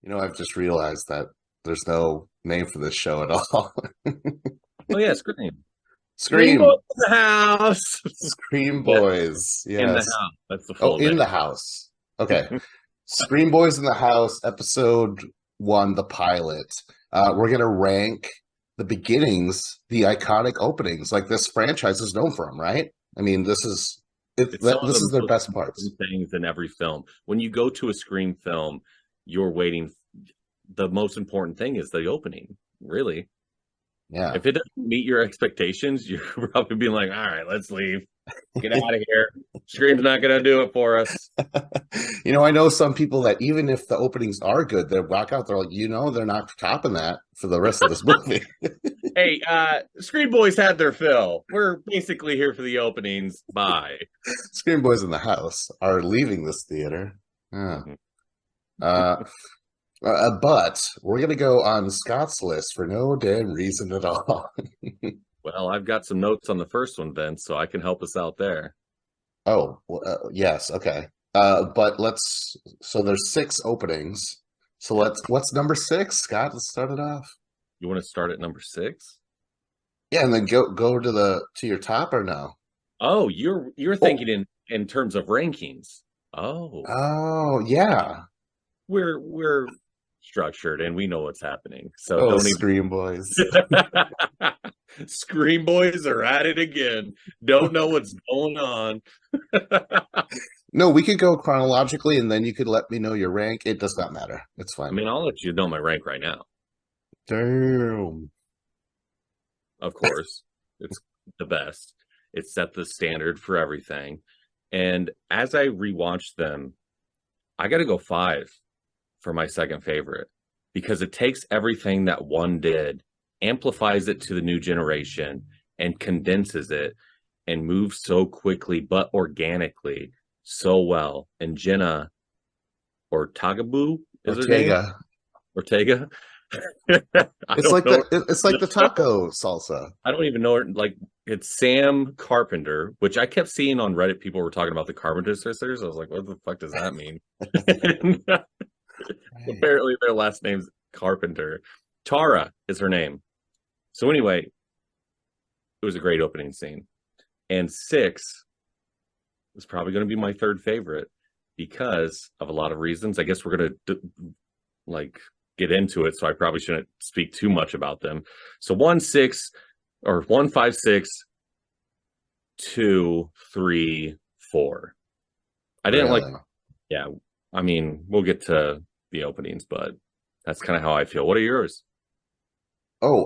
I've just realized that there's no name for this show at all. Oh yeah, Scream. Scream Boys Scream. in the house. Scream Yeah, Boys. in the Yes. house. That's the Oh, full in name. the house. Okay. Scream Boys in the House, episode one, the pilot. We're gonna rank the beginnings, the iconic openings, like this franchise is known for them, right? I mean, It's some of this the is their most best parts. important things in every film. When you go to a Scream film, you're waiting. The most important thing is the opening, really. Yeah. If it doesn't meet your expectations, you're probably being like, all right, let's leave. Get out of here. Scream's not going to do it for us. I know some people that even if the openings are good, they're back out. They're like, they're not topping that for the rest of this movie. Hey, Scream Boys had their fill. We're basically here for the openings. Bye. Scream Boys in the House are leaving this theater. Yeah. Mhm. Uh, but we're gonna go on Scott's list for no damn reason at all. Well, I've got some notes on the first one, Vince, so I can help us out there. Oh, well, yes, okay. But let's. So there's six openings. So Yep. what's number six, Scott? Let's start it off. You want to start at number six? Yeah, and then go to your top or no? Oh, you're thinking Oh, in terms of rankings. Oh, oh, yeah. we're structured and we know what's happening. So Oh, don't Scream Boys. even Scream Boys are at it again. Don't know what's going on. No, we could go chronologically, and then you could let me know your rank. It does not matter. It's I fine. mean, I'll let you know my rank right now. Damn. Of course, it's the best. It set the standard for everything. And as I rewatched them, I got to go five for my second favorite because it takes everything that one did, amplifies it to the new generation, and condenses it and moves so quickly but organically so well. And Jenna or Tagabu is her name? Ortega. Ortega? I It's don't like know. the taco salsa. I don't even know her. Like, it's Sam Carpenter, which I kept seeing on Reddit. People were talking about the Carpenter sisters. I was like, what the fuck does that mean? Right. Apparently, their last name's Carpenter. Tara is her name. So, anyway, it was a great opening scene. And six is probably going to be my third favorite because of a lot of reasons. I guess we're going to like get into it, so I probably shouldn't speak too much about them. So 1 6 or 1 5 6 2 3 4. I didn't like, Really? yeah. I mean, we'll get to the openings, but that's kind of how I feel. What are yours? Oh,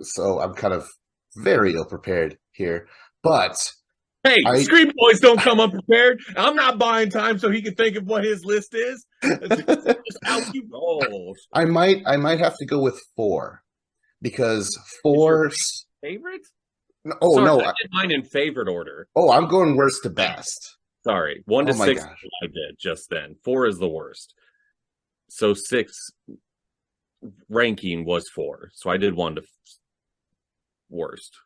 so I'm kind of very ill prepared here, but Hey, I Scream Boys don't come unprepared. I'm not buying time so he can think of what his list is. That's just how he rolls. I might have to go with four because Is your four. favorite? Oh Sorry, no! I did mine in favorite order. Oh, I'm going worst to best. Sorry, one Oh to my six gosh! I did just then. Four is the worst. So six ranking was four. So I did one to worst.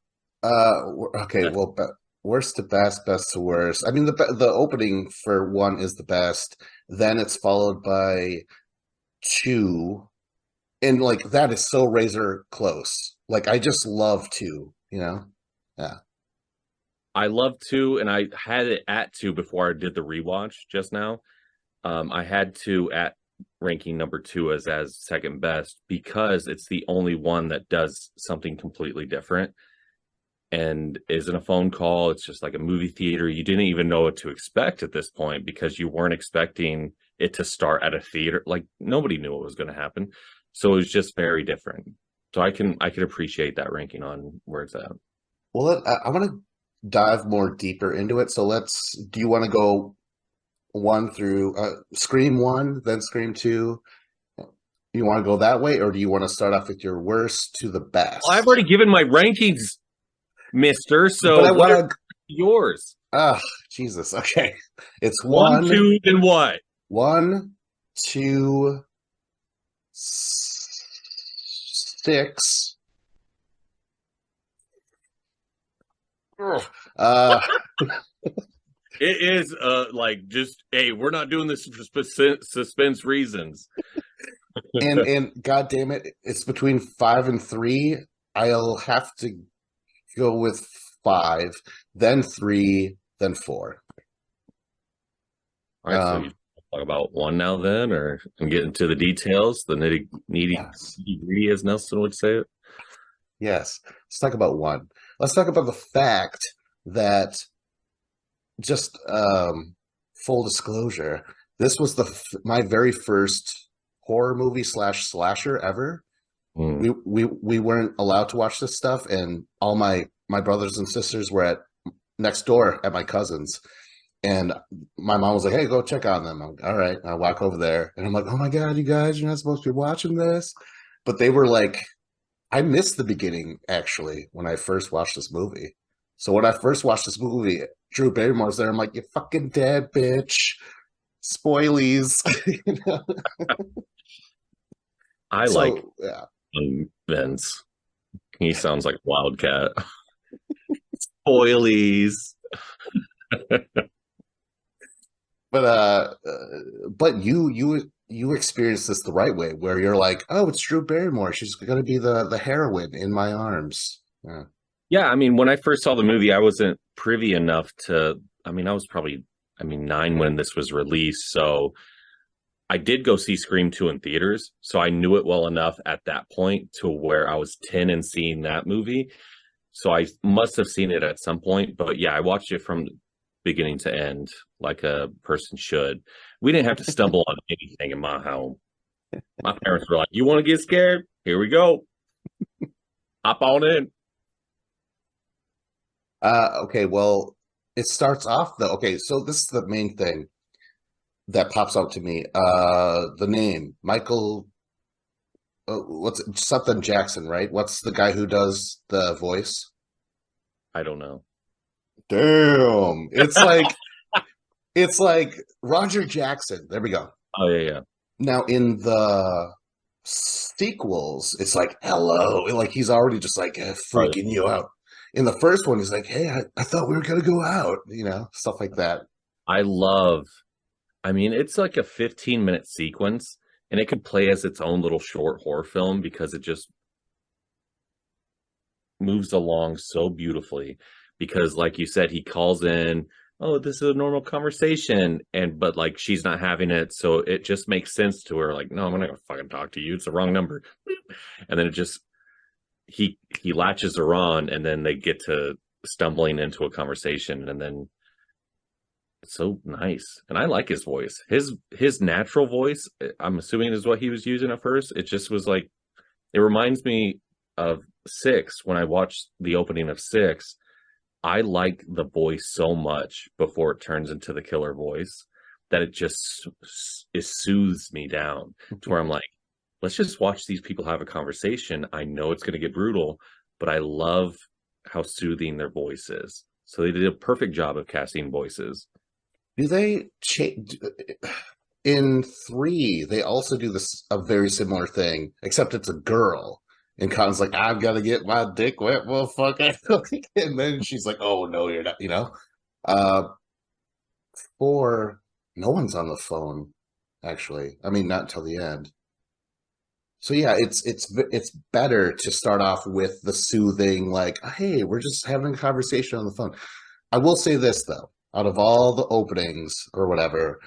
Okay, That's well, worst to best, best to worst. I mean, the opening for one is the best. Then it's followed by two, and like that is so razor close. Like I just love two. Yeah. I love two, and I had it at two before I did the rewatch just now. I had two at ranking number two as second best because it's the only one that does something completely different and isn't a phone call. It's just like a movie theater. You didn't even know what to expect at this point because you weren't expecting it to start at a theater. Like nobody knew what was going to happen. So it was just very different. So I can appreciate that ranking on where it's at. Well, I want to dive more deeper into it. So do you want to go one through Scream one, then Scream two? You want to go that way, or do you want to start off with your worst to the Well, I've best? already given my rankings, mister. But So I what are want to. yours? Ah, Jesus. Okay, it's One, two, then what? one, two, six. Ugh. Uh, It is like just hey, we're not doing this for suspense reasons. And god damn it, it's between 5 and 3. I'll have to go with 5, then 3, then 4. All right, so you talk about one now then, or and get into the details, the Yes. nitty gritty, as Nelson would say it. Yes. Let's talk about 1. Let's talk about the fact that just full disclosure, this was my very first horror movie slash slasher ever. Mm. We weren't allowed to watch this stuff, and all my brothers and sisters were at next door at my cousin's, and my mom was like, "Hey, go check on them." I'm like, all right. I walk over there, and I'm like, "Oh my god, you guys, you're not supposed to be watching this," but they were like, I missed the beginning actually when I first watched this movie. So when I first watched this movie, Drew Barrymore's there. I'm like, "You fucking dead, bitch." Spoilies. You know? I like So yeah. Vince. He sounds like Wildcat. Spoilies. But you experienced this the right way, where you're like, "Oh, it's Drew Barrymore. She's gonna be the heroine in my arms." Yeah. Yeah, I mean, when I first saw the movie, I wasn't privy enough to. I mean, I was probably, I mean, 9 when this was released. So I did go see Scream 2 in theaters. So I knew it well enough at that point to where I was 10 and seeing that movie. So I must have seen it at some point. But yeah, I watched it from beginning to end like a person should. We didn't have to stumble on anything in my home. My parents were like, "You want to get scared? Here we go. Hop on in." Okay, well, it starts off though. Okay, so this is the main thing that pops out to me. The name Michael, what's something Jackson, right? What's the guy who does the voice? I don't know. Damn, it's like Roger Jackson. There we go. Oh yeah, yeah. Now in the sequels, it's like hello, like he's already just like Oh, freaking you out. In the first one, he's like, "Hey, I thought we were gonna go out," stuff like that. I love. I mean, it's like a 15-minute sequence, and it could play as its own little short horror film because it just moves along so beautifully. Because, like you said, he calls in, "Oh, this is a normal conversation," and but like she's not having it, so it just makes sense to her. Like, no, I'm not gonna fucking talk to you. It's the wrong number. And then it just he latches her on, and then they get to stumbling into a conversation, and then it's so nice. And I like his voice. His natural voice, I'm assuming is what he was using at first. It just was like it reminds me of Six when I watched the opening of Six. I like the voice so much before it turns into the killer voice that it just it soothes me down to where I'm like, let's just watch these people have a conversation. I know it's going to get brutal, but I love how soothing their voice is. So they did a perfect job of casting voices. Do they change in 3? They also do this a very similar thing, except it's a girl. And Con's like, "I've got to get my dick wet, motherfucker." And then she's like, "Oh no, you're not." Uh, 4, no one's on the phone. Actually, I mean, not until the end. So yeah, it's better to start off with the soothing, like, "Hey, we're just having a conversation on the phone." I will say this though, out of all the openings or whatever,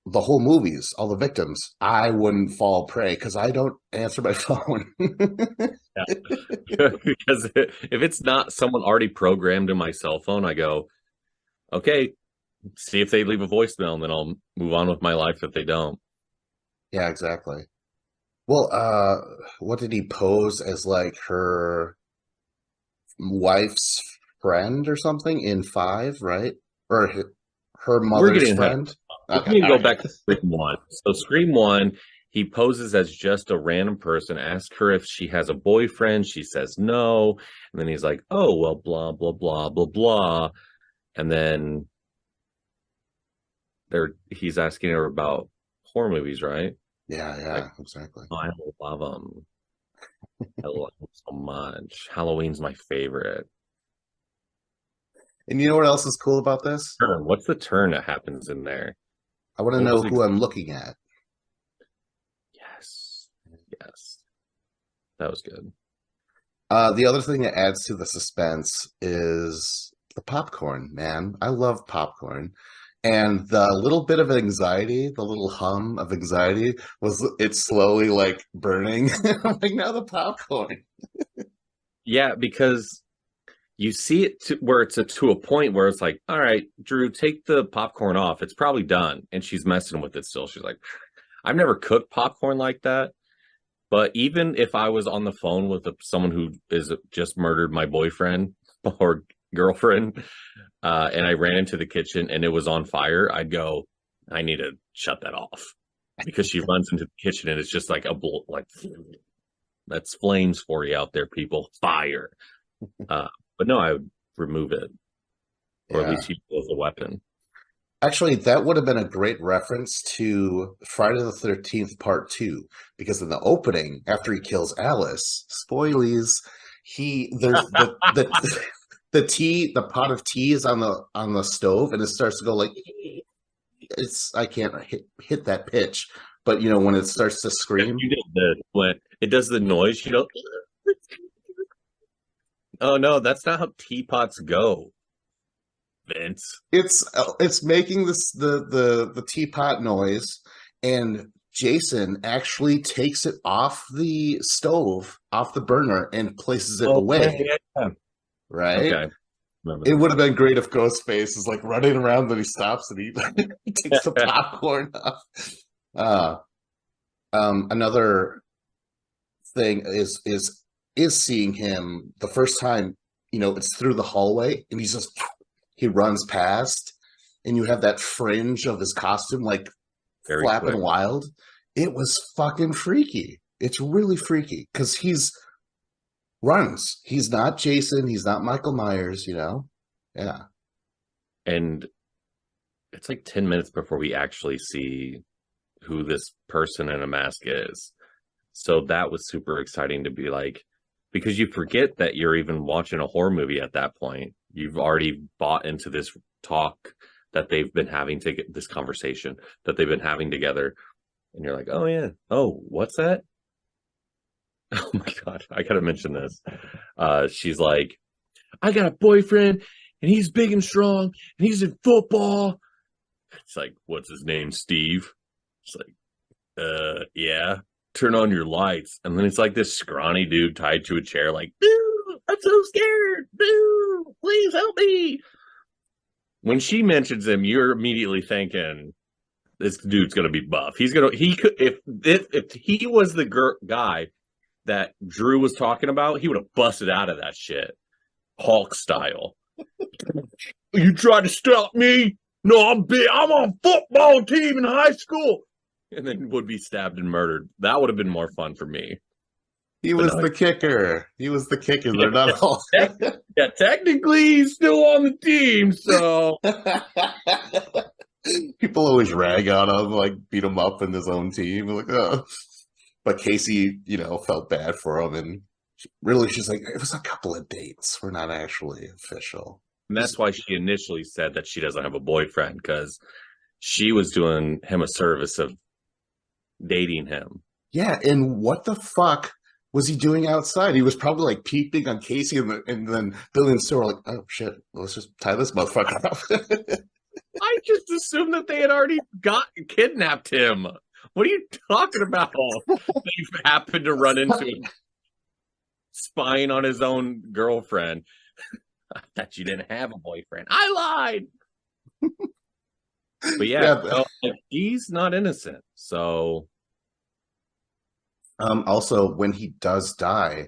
the whole movies, all the victims, I wouldn't fall prey because I don't answer my phone. Yeah. Because if it's not someone already programmed in my cell phone, I go, okay, see if they leave a voicemail, and then I'll move on with my life if they don't. Yeah, exactly. Well, what did he pose as, like her wife's friend or something in 5, right? Or her We're mother's getting ahead. friend? We Okay, can all go right. back to Scream 1. So Scream 1, he poses as just a random person, asks her if she has a boyfriend. She says no. And then he's like, oh, well, blah, blah, blah, blah, blah. And then he's asking her about horror movies, right? Yeah, Like, yeah, exactly. oh, I love them. I love them so much. Halloween's my favorite. And you know what else is cool about this? Turn. What's the turn that happens in there? I want to What know was who I'm looking at. Yes. Yes. That was good. The other thing that adds to the suspense is the popcorn, man. I love popcorn. And the little bit of anxiety, the little hum of anxiety was it's slowly like burning. I'm like, now the popcorn. Yeah, because you see it where it's to a point where it's like, all right, Drew, take the popcorn off. It's probably done. And she's messing with it still. She's like, I've never cooked popcorn like that. But even if I was on the phone with someone who is just murdered my boyfriend or girlfriend, and I ran into the kitchen and it was on fire, I'd go, I need to shut that off because she runs into the kitchen and it's just like like that's flames for you out there, people, fire. But no, I would remove it, or at Yeah. least use it as a weapon. Actually, that would have been a great reference to Friday the 13th Part 2, because in the opening, after he kills Alice, spoilies, there's the the pot of tea is on the stove and it starts to go like it's I can't hit that pitch, but you know when it starts to scream, You did when it does the noise, you know. Oh no, that's not how teapots go, Vince. it's making this the teapot noise, and Jason actually takes it off the stove, off the burner, and places it Oh yeah, away. yeah. Right? Okay, remember It that. would have been great if Ghostface is like running around, then he stops and he takes the popcorn off. Uh, Another thing is seeing him the first time. You know, it's through the hallway, and he runs past, and you have that fringe of his costume like Very quick. flapping wild. It was fucking freaky. It's really freaky because he's runs. He's not Jason. He's not Michael Myers. You know. Yeah. And it's like 10 minutes before we actually see who this person in a mask is. So that was super exciting to be like, because you forget that you're even watching a horror movie at that point. You've already bought into this talk that they've been having to get this conversation that they've been having together. And you're like, oh, yeah. Oh, what's that? Oh my God. I got to mention this. She's like, I got a boyfriend and he's big and strong and he's in football. It's like, what's his name? Steve. It's like, yeah, turn on your lights. And then it's like this scrawny dude tied to a chair, like, boo, I'm so scared. Boo, please help me. When she mentions him, you're immediately thinking this dude's gonna be buff. He could if he was the guy that Drew was talking about, he would have busted out of that shit, Hulk style. You tried to stop me? No, I'm big. I'm on football team in high school, and then would be stabbed and murdered. That would have been more fun for me. He But was no, the kicker. He was the kicker. They're not all. yeah, technically he's still on the team, so People always rag on him, like beat him up in his own team. Like, oh. But Casey, you know, felt bad for him, and really, she's like, it was a couple of dates. We're not actually official. and that's why she initially said that she doesn't have a boyfriend because she was doing him a service of dating him. Yeah, and what the fuck was he doing outside? He was probably like peeping on Casey, and then Billy and Sue were like, "Oh shit, let's just tie this motherfucker up." I just assumed that they had already kidnapped him. What are you talking about? They happened to run into him spying on his own girlfriend. I thought you didn't have a boyfriend. I lied. But yeah, Yeah. he's not innocent. So Also, when he does die,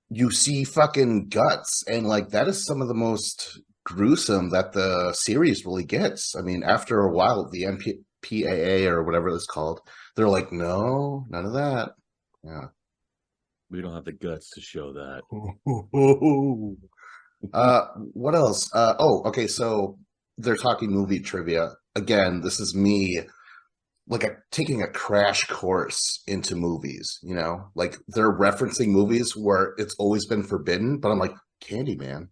you see fucking guts, and like that is some of the most gruesome that the series really gets. I mean, after a while, the MPAA or whatever it's called, they're like, no, none of that. Yeah. we don't have the guts to show that. What else? Oh, okay. So they're talking movie trivia again. This is me like taking a crash course into movies. You know, like they're referencing movies where it's always been forbidden, but I'm like Candyman.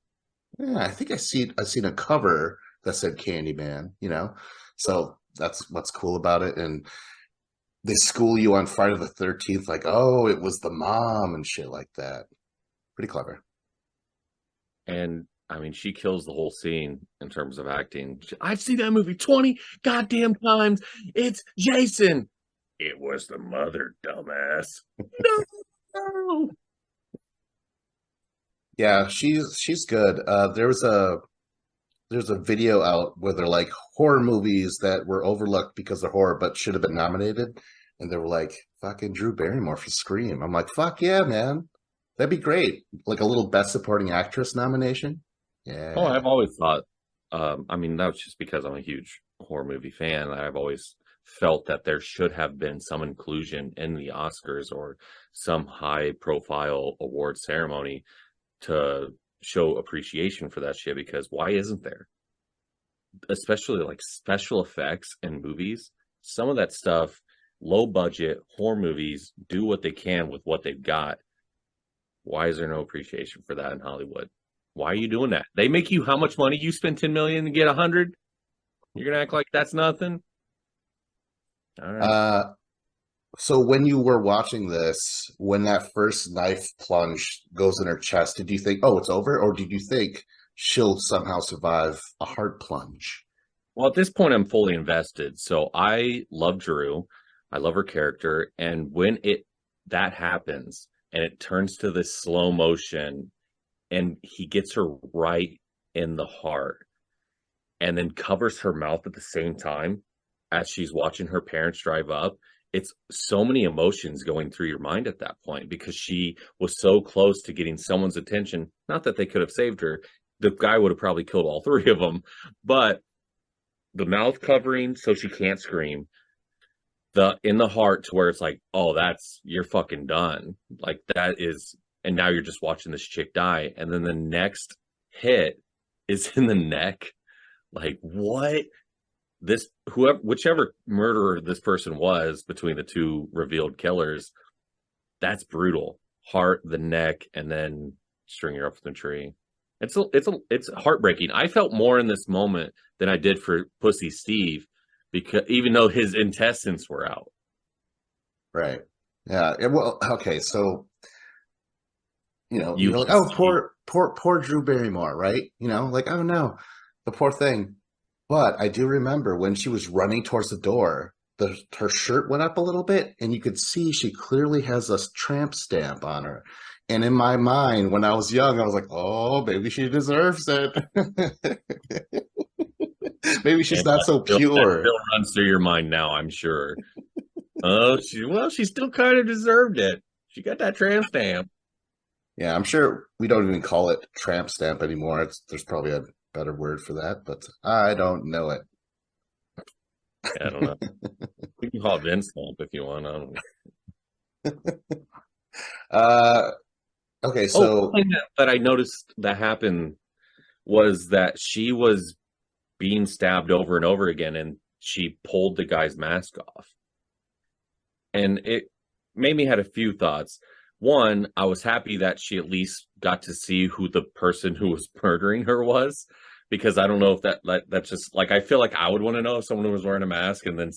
Yeah, I think I seen a cover that said Candyman, you know? So that's what's cool about it. And they school you on Friday the 13th, like, oh, it was the mom and shit like that. Pretty clever. And I mean, she kills the whole scene in terms of acting. I've seen that movie 20 goddamn times. It's Jason. It was the mother, dumbass. No. Yeah, she's good. There's a video out where they're like horror movies that were overlooked because they're horror but should have been nominated. And they were like, fucking Drew Barrymore for Scream. I'm like, fuck yeah, man. That'd be great. Like a little best supporting actress nomination. Oh, Yeah. I've always thought, I mean, that's just because I'm a huge horror movie fan. I've always felt that there should have been some inclusion in the Oscars or some high profile award ceremony to show appreciation for that shit, because why isn't there? Especially like special effects in movies. Some of that stuff, low budget horror movies do what they can with what they've got. Why is there no appreciation for that in Hollywood? Why are you doing that? They make you how much money? You spend 10 million and get 100? You're gonna act like that's nothing? All right. Uh, so when you were watching this, when that first knife plunge goes in her chest, did you think, oh, it's over? Or did you think she'll somehow survive a heart plunge? Well, at this point, I'm fully invested. So I love Drew. I love her character. And when it that happens and it turns to this slow motion and he gets her right in the heart and then covers her mouth at the same time as she's watching her parents drive up. It's so many emotions going through your mind at that point because she was so close to getting someone's attention. Not that they could have saved her. The guy would have probably killed all three of them, but the mouth covering so she can't scream, the in the heart to where it's like, oh, that's you're fucking done. Like that is, and now you're just watching this chick die, and then the next hit is in the neck. Like what? This whoever whichever murderer this person was between the two revealed killers, that's brutal. Heart, the neck, and then string her up from the tree. It's heartbreaking. I felt more in this moment than I did for Pussy Steve, because even though his intestines were out. Right. Yeah. Well, okay. So, You you're like, can oh, see. poor Drew Barrymore, right? Like, oh no, the poor thing. But I do remember when she was running towards the door, her shirt went up a little bit, and you could see she clearly has a tramp stamp on her. And in my mind, when I was young, I was like, oh, maybe she deserves it. Maybe she's And not so that pure. still runs through your mind now, I'm sure. Oh, she still kind of deserved it. She got that tramp stamp. Yeah, I'm sure we don't even call it tramp stamp anymore. There's probably a better word for that, but I don't know it. Yeah, I don't know. We can call it Vince stamp if you want. I don't know. Uh, okay, Oh, so something that I noticed that happened was that she was being stabbed over and over again, and she pulled the guy's mask off. And it made me had a few thoughts. One, I was happy that she at least got to see who the person who was murdering her was, because I don't know if that's just like I feel like I would want to know if someone was wearing a mask and then,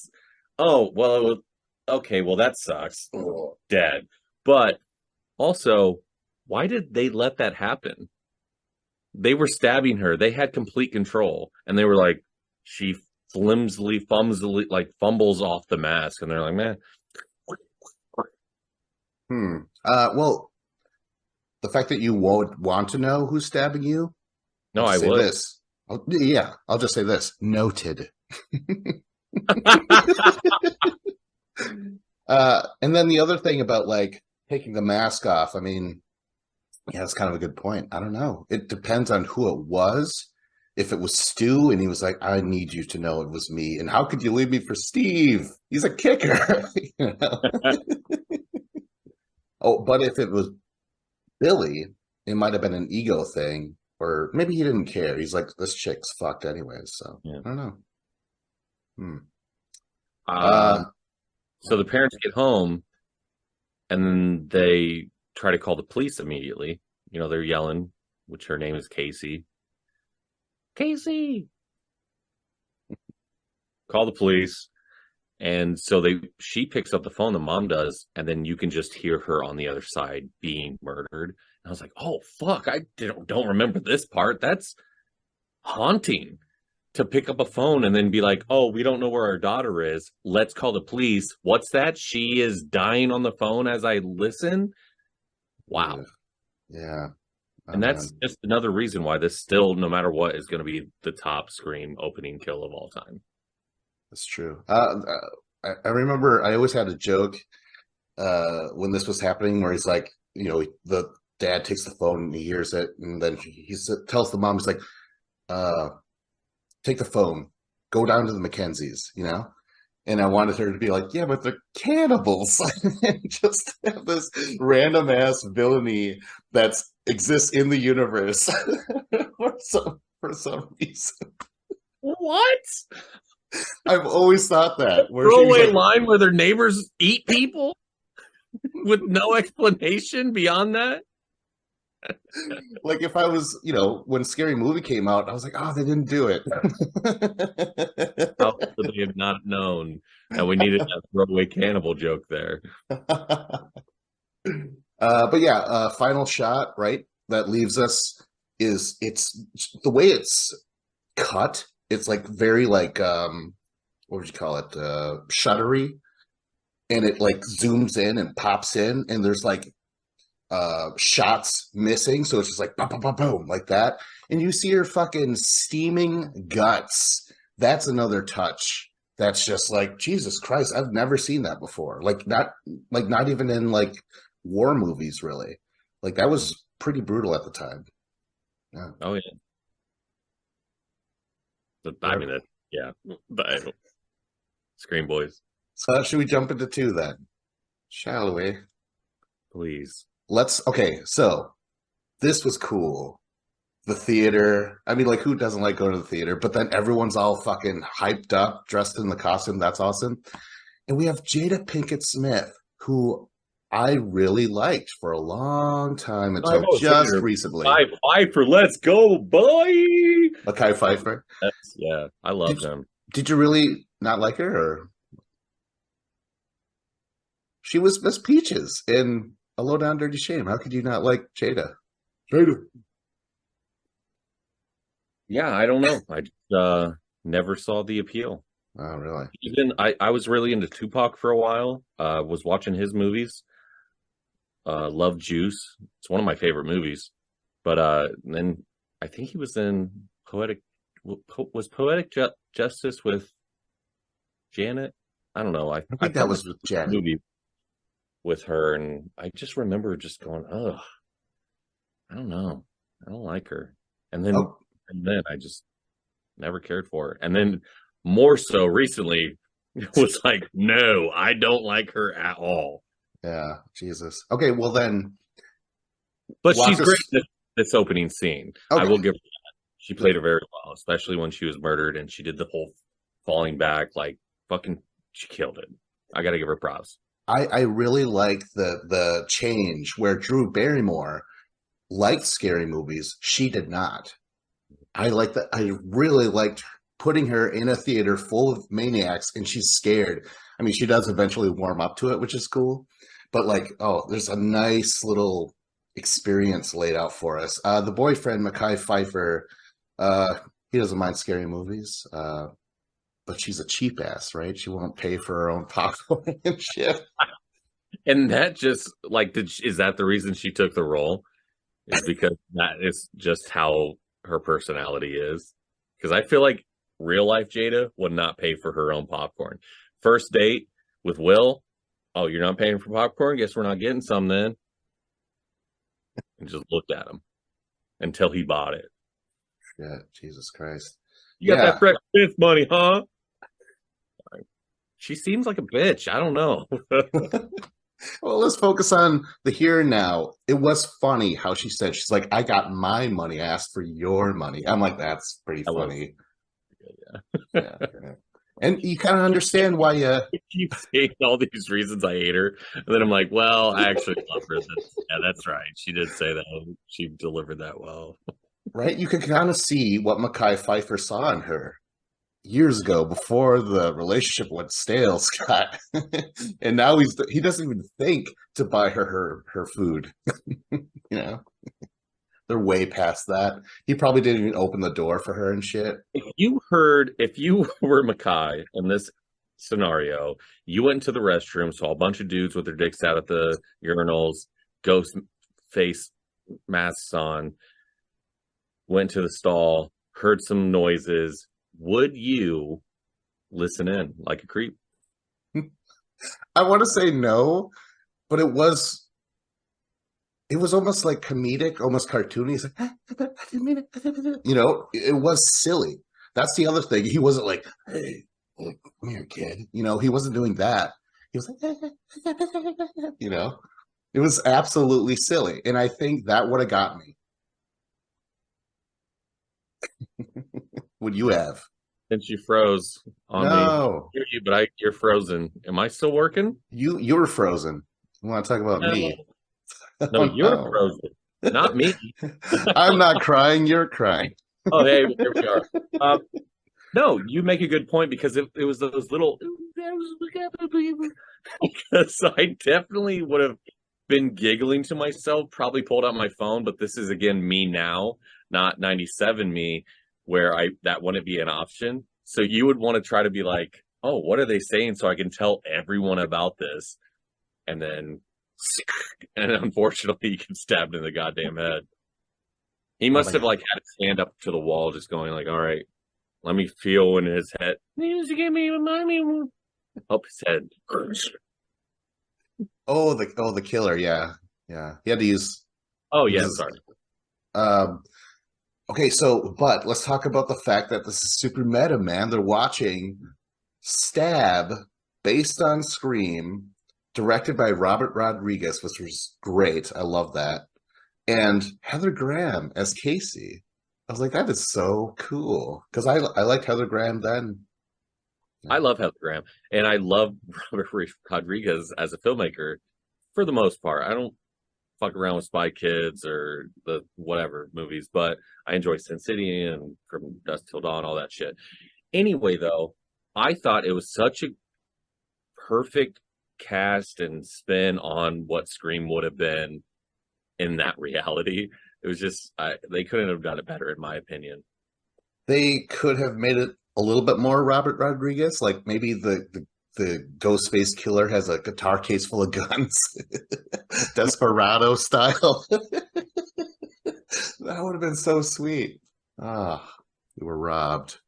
oh well, okay, well that sucks, dead. But also, why did they let that happen? They were stabbing her. They had complete control, and they were like, she fumsily, like fumbles off the mask, and they're like, man, well, the fact that you won't want to know who's stabbing you, I'll no, I just say would. this. Yeah, I'll just say this. Noted. And then the other thing about like taking the mask off, I mean, yeah, that's kind of a good point. I don't know. It depends on who it was. If it was Stu and he was like, I need you to know it was me. And how could you leave me for Steve? He's a kicker. you know? Oh, but if it was Billy, it might have been an ego thing, or maybe he didn't care. He's like, this chick's fucked anyways. So Yeah. I don't know. Hmm. Um, Uh, so the parents get home and then they try to call the police immediately. They're yelling, which her name is Casey. Casey, call the police. And so she picks up the phone, the mom does, and then you can just hear her on the other side being murdered. And I was like, oh fuck, I don't remember this part. That's haunting to pick up a phone and then be like, oh, we don't know where our daughter is. Let's call the police. What's that? She is dying on the phone as I listen. Wow. Yeah. Oh, And that's man. just another reason why this still, no matter what, is going to be the top Scream opening kill of all time. That's true. I remember I always had a joke when this was happening where he's like, the dad takes the phone and he hears it, and then tells the mom, he's like, take the phone, go down to the Mackenzies, And I wanted her to be like, yeah, but they're cannibals. And just have this random ass villainy that exists in the universe for some reason. What? I've always thought that. Where Throwaway like, line where their neighbors eat people with no explanation beyond that? like if I was, when Scary Movie came out, I was like, oh, they didn't do it. How could they have not known that we needed that throwaway cannibal joke there? But yeah, final shot, right? That leaves us it's the way it's cut. It's like very like what would you call it? Shuttery, and it like zooms in and pops in, and there's like shots missing, so it's just like boom, boom, boom, boom, like that, and you see her fucking steaming guts. That's another touch. That's just like Jesus Christ. I've never seen that before. Not even in like war movies, really. Like that was pretty brutal at the time. Yeah. Oh yeah. I mean, yeah. But Scream Boys, So should we jump into 2 then? Shall we? please. Okay, so this was cool. The theater. I mean, like, who doesn't like going to the theater? But then everyone's all fucking hyped up, dressed in the costume. That's awesome. And we have Jada Pinkett Smith, who I really liked for a long time until just recently. Pfeiffer, let's go, boy. Mekhi Phifer. Yeah, I love him. Did you really not like her? Or? She was Miss Peaches in A Low Down Dirty Shame. How could you not like Jada? Yeah, I don't know. I just never saw the appeal. Oh, really? Even I was really into Tupac for a while. Was watching his movies. Love Juice. It's one of my favorite movies. But then I think he was in Poetic Justice with Janet. I don't know. I think that was with Janet. Movie with her, and I just remember just going, "Ugh, I don't know. I don't like her." And then I just never cared for her. And then more so recently, it was like, no, I don't like her at all. Yeah, Jesus. Okay, well then. But she's great in this opening scene. Okay. I will give her that. She played her very well, especially when she was murdered and she did the whole falling back, like fucking, she killed it. I got to give her props. I really like the change where Drew Barrymore liked scary movies. She did not. I like that. I really liked putting her in a theater full of maniacs and she's scared. I mean, she does eventually warm up to it, which is cool. But like, there's a nice little experience laid out for us. The boyfriend, Mekhi Phifer, he doesn't mind scary movies. But she's a cheap ass, right? She won't pay for her own popcorn and shit. And that just like, is that the reason she took the role? Is because that is just how her personality is? Because I feel like real life Jada would not pay for her own popcorn. First date with Will. Oh, you're not paying for popcorn? Guess we're not getting some then. And just looked at him until he bought it. Yeah, Jesus Christ. You got that Brett Smith money, huh? She seems like a bitch. I don't know. Well, let's focus on the here and now. It was funny how she said, she's like, I got my money, I asked for your money. I'm like, that's pretty funny. Yeah. And you kind of understand why you keep saying all these reasons I hate her. And then I'm like, well, I actually love her. Yeah, that's right. She did say that. She delivered that well. right? You can kind of see what Mekhi Phifer saw in her years ago before the relationship went stale, Scott. And now he doesn't even think to buy her food. You know, they're way past that. He probably didn't even open the door for her and shit. If you were Mackay in this scenario, you went into the restroom, saw a bunch of dudes with their dicks out at the urinals, ghost face masks on, went to the stall, heard some noises, would you listen in like a creep? I want to say no, but it was almost like comedic, almost cartoony. He's like, "Ah, I didn't mean it. You know, it was silly. That's the other thing. He wasn't like, hey, come here, kid. You know, he wasn't doing that. He was like, you know, it was absolutely silly. And I think that would have got me. Would you have? Since you froze on me, No, hear you, but you're frozen. Am I still working? you were frozen. You want to talk about No, me? no, Oh you're no. frozen, not me. I'm not crying, you're crying. Oh, hey, here we are. Um, no, you make a good point because it was those little because I definitely would have been giggling to myself, probably pulled out my phone, but this is again me now, not 97 me, where I that wouldn't be an option. So you would want to try to be like, oh, what are they saying? So I can tell everyone about this. And then and unfortunately you get stabbed in the goddamn head. He Oh must my have god. like had to stand up to the wall, just going like, all right, let me feel in his head. He used to give me mommy. Up his head. Oh the killer, yeah. Yeah. He had to use Oh yeah, his sorry. um okay, so but let's talk about the fact that this is super meta, man. They're watching Stab based on Scream, directed by Robert Rodriguez, which was great. I love that. And Heather Graham as Casey. I was like, that is so cool. Because I liked Heather Graham then. I love Heather Graham, and I love Robert Rodriguez as a filmmaker for the most part. I don't fuck around with Spy Kids or the whatever movies, but I enjoy Sin City and From Dusk Till Dawn, all that shit. Anyway, though, I thought it was such a perfect cast and spin on what Scream would have been in that reality. It was just they couldn't have done it better, in my opinion. They could have made it a little bit more Robert Rodriguez, like maybe the Ghostface killer has a guitar case full of guns, Desperado style. That would have been so sweet. Ah, we were robbed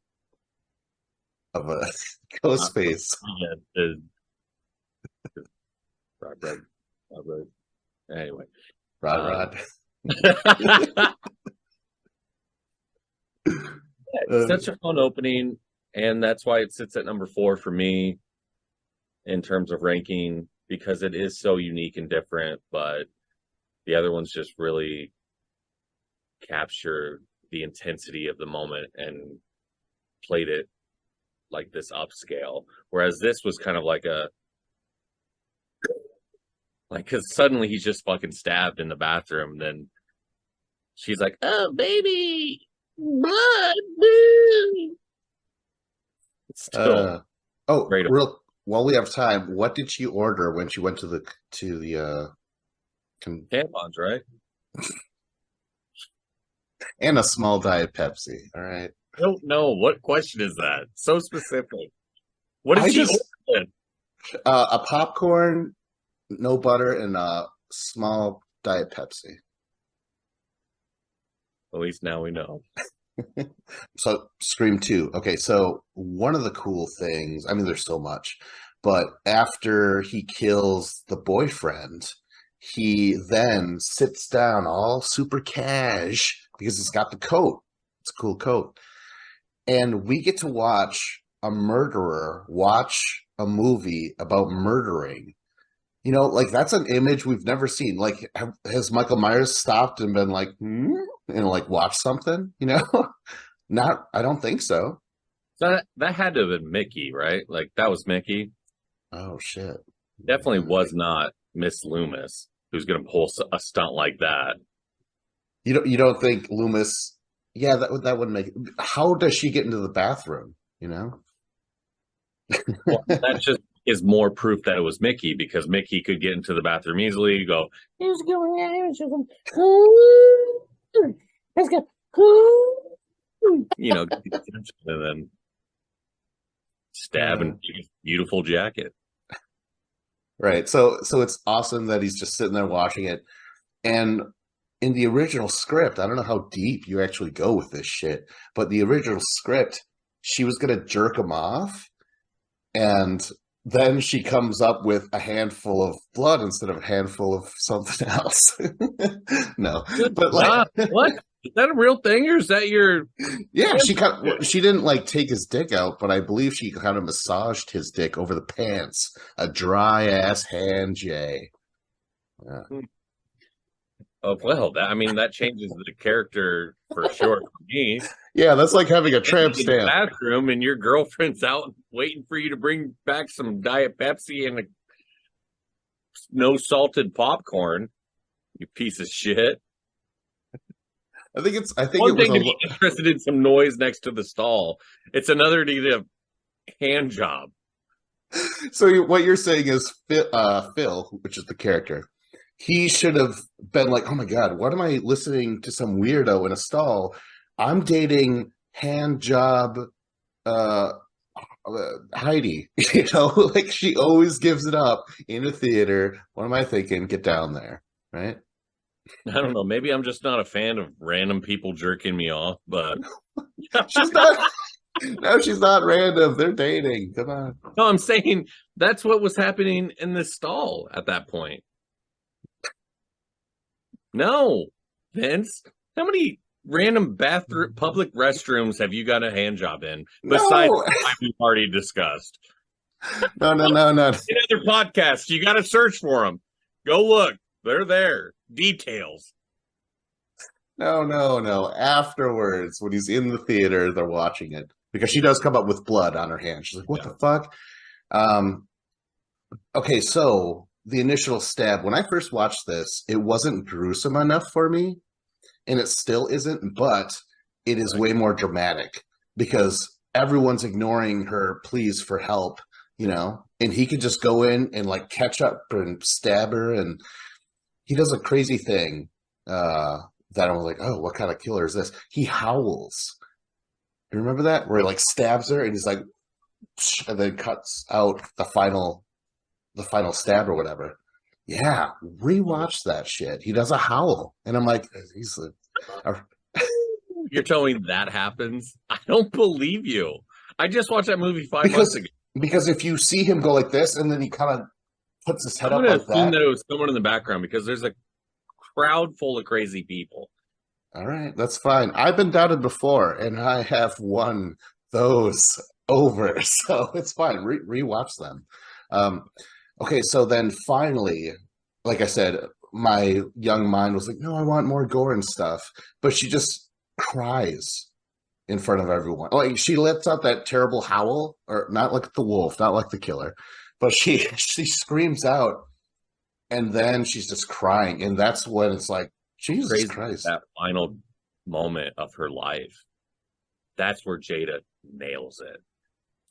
of a Uh, Ghostface. yeah, the, right, right, right. Anyway, Rod, um, Rod. it's such a fun opening, and that's why it sits at number 4 for me in terms of ranking because it is so unique and different. But the other ones just really capture the intensity of the moment and played it like this upscale. Whereas this was kind of like a like because suddenly he's just fucking stabbed in the bathroom, then she's like, "Oh, baby, blood!" Boo. It's still uh, oh, great. real. While we have time, what did she order when she went to the con- Tampons, right? and a small diet Pepsi? All right. I don't know. What question is that? So specific. What did I she just order? a popcorn, no butter, and a small diet Pepsi. At least now we know. So Scream 2. Okay, so one of the cool things, I mean, there's so much, but after he kills the boyfriend, he then sits down all super cash because it's got the coat. It's a cool coat. And we get to watch a murderer watch a movie about murdering. You know, like that's an image we've never seen. Like, has Michael Myers stopped and been like, and like watched something? You know, not. I don't think so. So that had to have been Mickey, right? Like that was Mickey. Oh shit! Definitely was not Miss Loomis, who's going to pull a stunt like that. You don't think Loomis Yeah, that would make. How does she get into the bathroom? Well, that just is more proof that it was Mickey because Mickey could get into the bathroom easily. You go, he's going out, she's going, let's go, get the attention and then stab and beautiful jacket. Right. So it's awesome that he's just sitting there watching it. And in the original script, I don't know how deep you actually go with this shit, but the original script, she was gonna jerk him off, and then she comes up with a handful of blood instead of a handful of something else. No, Good but God, what? Is that a real thing, or is that your? yeah, she didn't like take his dick out, but I believe she kind of massaged his dick over the pants. A dry ass hand, Jay. Yeah. Oh well, that changes the character for sure for me. Yeah, that's like having a tramp In the stamp. bathroom and your girlfriend's out waiting for you to bring back some Diet Pepsi and no salted popcorn. You piece of shit. I think One it was thing to be interested in some noise next to the stall. It's another to get a hand job. So what you're saying is Phil, which is the character, he should have been like, "Oh my god, what am I listening to some weirdo in a stall? I'm dating hand job uh Heidi." Like she always gives it up in a theater. What am I thinking? Get down there, right? I don't know. Maybe I'm just not a fan of random people jerking me off, but She's not. No, she's not random. They're dating. Come on. no, I'm saying that's what was happening in this stall at that point. No, Vince, how many random bathroom public restrooms have you got a hand job in besides No, the one we've already discussed? no. In other podcasts, you got to search for them. Go look; they're there. Details. No. Afterwards, when he's in the theater, they're watching it because she does come up with blood on her hand. She's like, "What the fuck?" Um, okay, so the initial stab. When I first watched this, it wasn't gruesome enough for me, and it still isn't, but it is way more dramatic because everyone's ignoring her pleas for help, and he could just go in and like catch up and stab her, and he does a crazy thing. That I was like, oh, what kind of killer is this? He howls. You remember that? Where he like stabs her and he's like, and then cuts out the final stab or whatever. Yeah, rewatch that shit. He does a howl, and I'm like, he's You're telling me that happens? I don't believe you. I just watched that movie 5 months ago. Because if you see him go like this, and then he kind of puts his head I'm up going to like assume that. that it was someone in the background because there's a crowd full of crazy people. All right, that's fine. I've been doubted before, and I have won those over, so it's fine. Rewatch them. Okay, so then finally, like I said, my young mind was like, "No, I want more gore and stuff," but she just cries in front of everyone. Like she lets out that terrible howl, or not like the wolf, not like the killer, but she she screams out, and then she's just crying, and that's when it's like, Jesus Crazy Christ. that final moment of her life. That's where Jada nails it.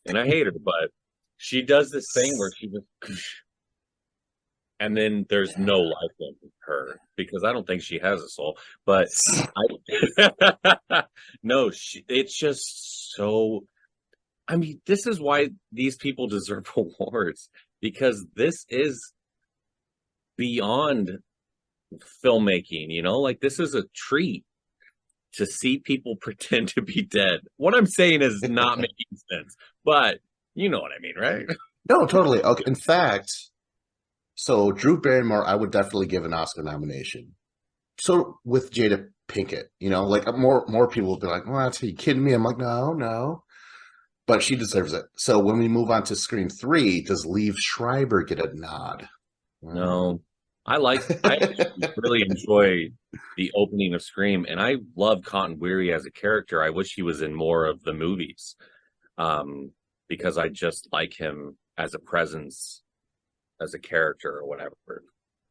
And I hate her, but she does this thing where she just and then there's no life in her because I don't think she has a soul. But I no, it's just so. I mean, this is why these people deserve awards because this is beyond filmmaking. Like this is a treat to see people pretend to be dead. What I'm saying is not making sense, but you know what I mean, right? No, totally. Okay. In fact, so Drew Barrymore, I would definitely give an Oscar nomination. So with Jada Pinkett, like more people will be like, "What? Are you kidding me?" I'm like, no. But she deserves it. So when we move on to Scream 3, does Liev Schreiber get a nod? No, I really enjoy the opening of Scream, and I love Cotton Weary as a character. I wish he was in more of the movies, because I just like him as a presence, as a character or whatever.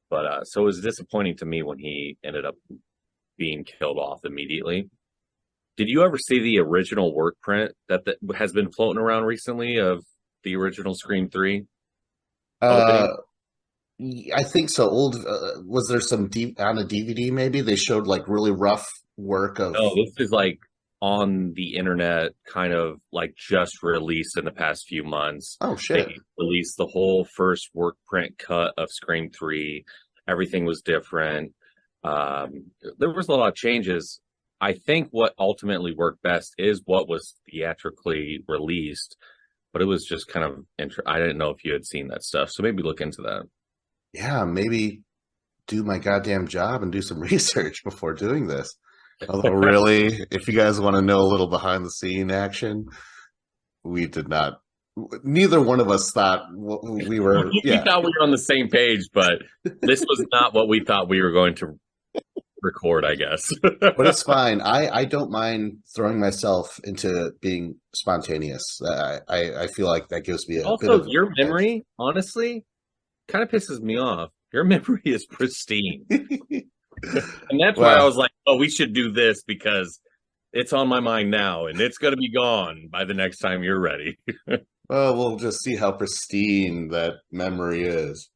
But so it was disappointing to me when he ended up being killed off immediately. Did you ever see the original work print that has been floating around recently of the original Scream 3 Uh, opening? I think so. Old was there some on a DVD? Maybe they showed like really rough work of. Oh, this is like on the internet, kind of like just released in the past few months. Oh shit! They released the whole first work print cut of Scream 3. Everything was different. There was a lot of changes. I think what ultimately worked best is what was theatrically released, but it was just kind of I didn't know if you had seen that stuff, so maybe look into that. Yeah, maybe do my goddamn job and do some research before doing this. Although, really, if you guys want to know a little behind the scene action, we did not. Neither one of us thought we were. We Yeah, thought we were on the same page, but this was not what we thought we were going to record, I guess. but it's fine. I don't mind throwing myself into being spontaneous. I feel like that gives me a bit Also, of your edge. memory, honestly, kind of pisses me off. Your memory is pristine. And that's why I Well, was like, oh, we should do this because it's on my mind now and it's going to be gone by the next time you're ready. well, we'll just see how pristine that memory is.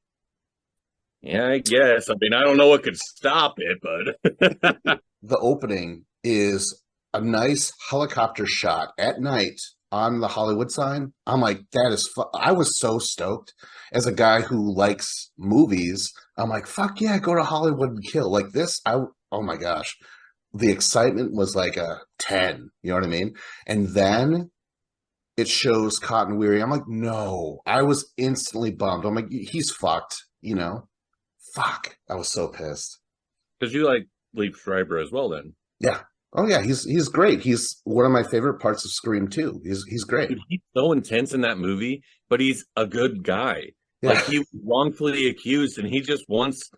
Yeah, I guess. I mean, I don't know what could stop it, but The opening is a nice helicopter shot at night on the Hollywood sign. I'm like, that is I was so stoked as a guy who likes movies. I'm like, fuck yeah, go to Hollywood and kill. Like this, oh my gosh. The excitement was like a 10, you know what I mean? And then it shows Cotton Weary. I'm like, no. I was instantly bummed. I'm like, he's fucked, you know? Fuck. I was so pissed. because you like Leaf Schreiber as well, then. Yeah. Oh yeah, he's great. He's one of my favorite parts of Scream too. He's great. Dude, he's so intense in that movie, but he's a good guy. Yeah. Like he was wrongfully accused, and he just wants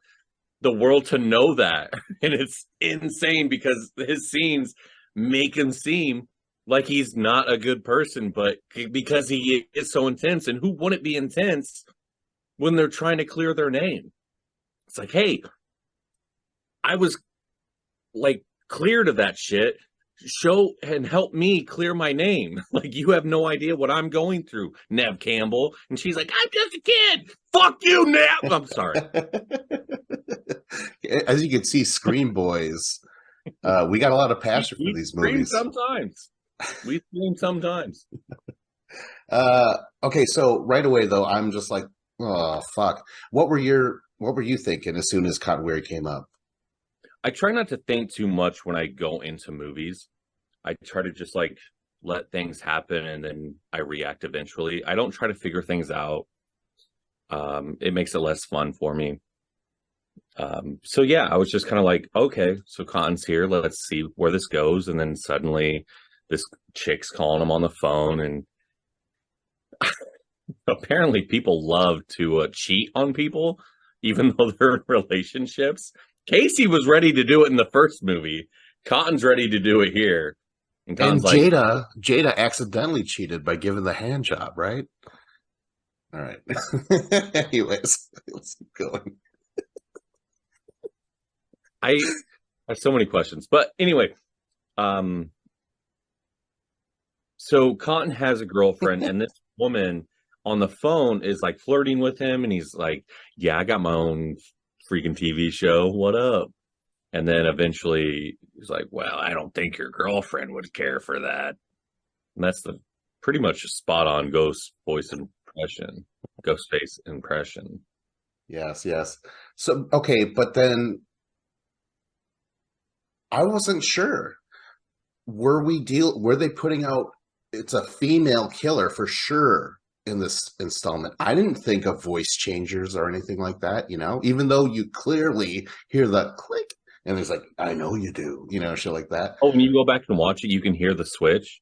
the world to know that. And it's insane because his scenes make him seem like he's not a good person, but because he is so intense, and who wouldn't be intense when they're trying to clear their name? It's like, hey, I was like cleared of that shit. Show and help me clear my name. Like you have no idea what I'm going through, Neb Campbell. And she's like, I'm just a kid. Fuck you, Neb. I'm sorry. As you can see, Scream Boys, we got a lot of passion for We these scream movies. sometimes. We scream sometimes. Okay, so right away though, I'm just like, oh fuck. What were you thinking as soon as Cotton Weary came up? I try not to think too much when I go into movies. I try to just like let things happen and then I react eventually. I don't try to figure things out. It makes it less fun for me. So yeah, I was just kind of like, okay, so Cotton's here. Let's see where this goes. And then suddenly this chick's calling him on the phone. And apparently people love to cheat on people, even though they're in relationships. Casey was ready to do it in the first movie. Cotton's ready to do it here. And And Cotton's like, Jada accidentally cheated by giving the hand job, right? All right. Anyways, let's keep going. I have so many questions. But anyway, um, so Cotton has a girlfriend, and this woman on the phone is like flirting with him, and he's like, yeah, I got my own freaking TV show. What up? And then eventually he's like, well, I don't think your girlfriend would care for that. And that's the pretty much a spot on ghost voice impression, ghost face impression. Yes, yes. So okay, but then I wasn't sure. Were they putting out it's a female killer for sure in this installment? I didn't think of voice changers or anything like that, you know, even though you clearly hear the click and there's like, I know you do, you know, shit like that. Oh, when you go back and watch it, you can hear the switch.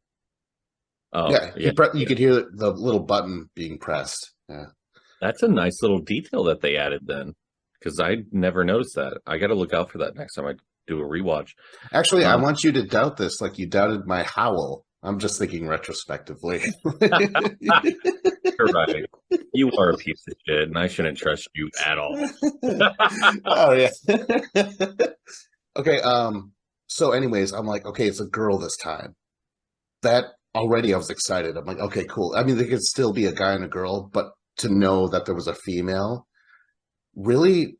Oh, Yeah, yeah. you could hear the little button being pressed. Yeah. That's a nice little detail that they added then, because I never noticed that. I got to look out for that next time I do a rewatch. Actually, I want you to doubt this like you doubted my howl. I'm just thinking retrospectively. You're right. You are a piece of shit, and I shouldn't trust you at all. Oh yeah. Okay, So, anyways, I'm like, okay, it's a girl this time. That already I was excited. I'm like, okay, cool. I mean, there could still be a guy and a girl, but to know that there was a female really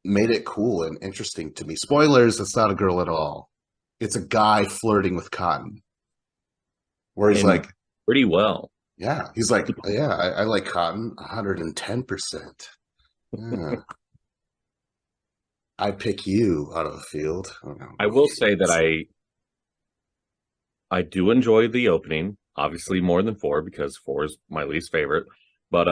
made it cool and interesting to me. Spoilers, it's not a girl at all. It's a guy flirting with Cotton, where he's And like, pretty well. yeah, he's like, yeah, I like Cotton 110%. Yeah, I pick you out of the field. Oh, no. I will say that I do enjoy the opening, obviously more than four because four is my least favorite. But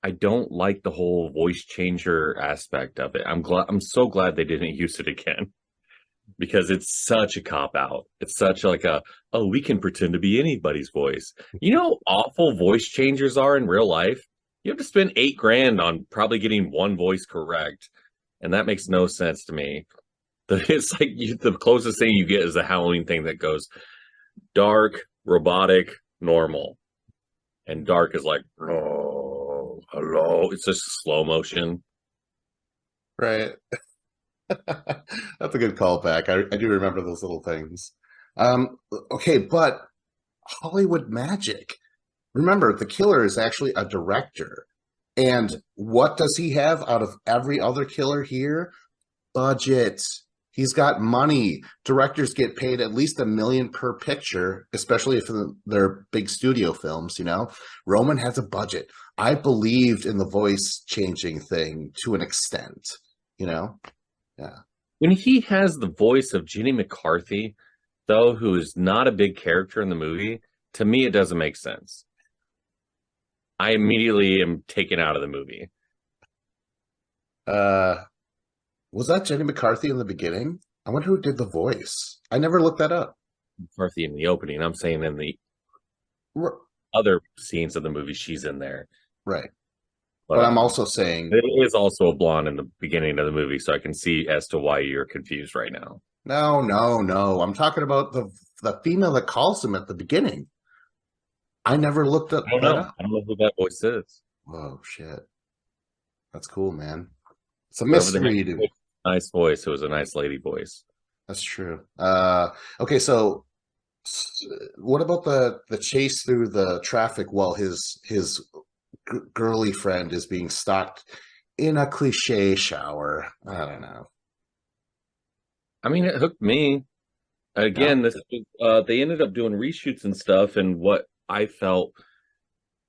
I don't like the whole voice changer aspect of it. I'm so glad they didn't use it again because it's such a cop out. It's such like a, oh, we can pretend to be anybody's voice. You know how awful voice changers are in real life? You have to spend 8 grand on probably getting one voice correct. And that makes no sense to me. It's like the closest thing you get is a Halloween thing that goes dark, robotic, normal. And dark is like, oh, hello. It's just slow motion. Right. That's a good callback. I do remember those little things. Okay, but Hollywood magic. Remember, the killer is actually a director. And what does he have out of every other killer here? Budget. He's got money. Directors get paid at least $1 million per picture, especially if they're big studio films, you know? Roman has a budget. I believed in the voice changing thing to an extent, you know? Yeah. When he has the voice of Jenny McCarthy, though, who is not a big character in the movie, to me, it doesn't make sense. I immediately am taken out of the movie. Uh, was that Jenny McCarthy in the beginning? I wonder who did the voice. I never looked that up. McCarthy in the opening. I'm saying in the R- other scenes of the movie, she's in there. right. But But I'm also saying, it is also a blonde in the beginning of the movie, so I can see as to why you're confused right now. no, no, no. I'm talking about the female that calls him at the beginning. I never looked I don't that know. up. I don't know who that voice is. Whoa, shit. That's cool, man. It's a Whoever the mystery, dude. nice voice. It was a nice lady voice. That's true. Okay, so what about the chase through the traffic while his girly friend is being stalked in a cliche shower? I don't know. I mean, it hooked me. No? Again, they ended up doing reshoots and stuff, and what I felt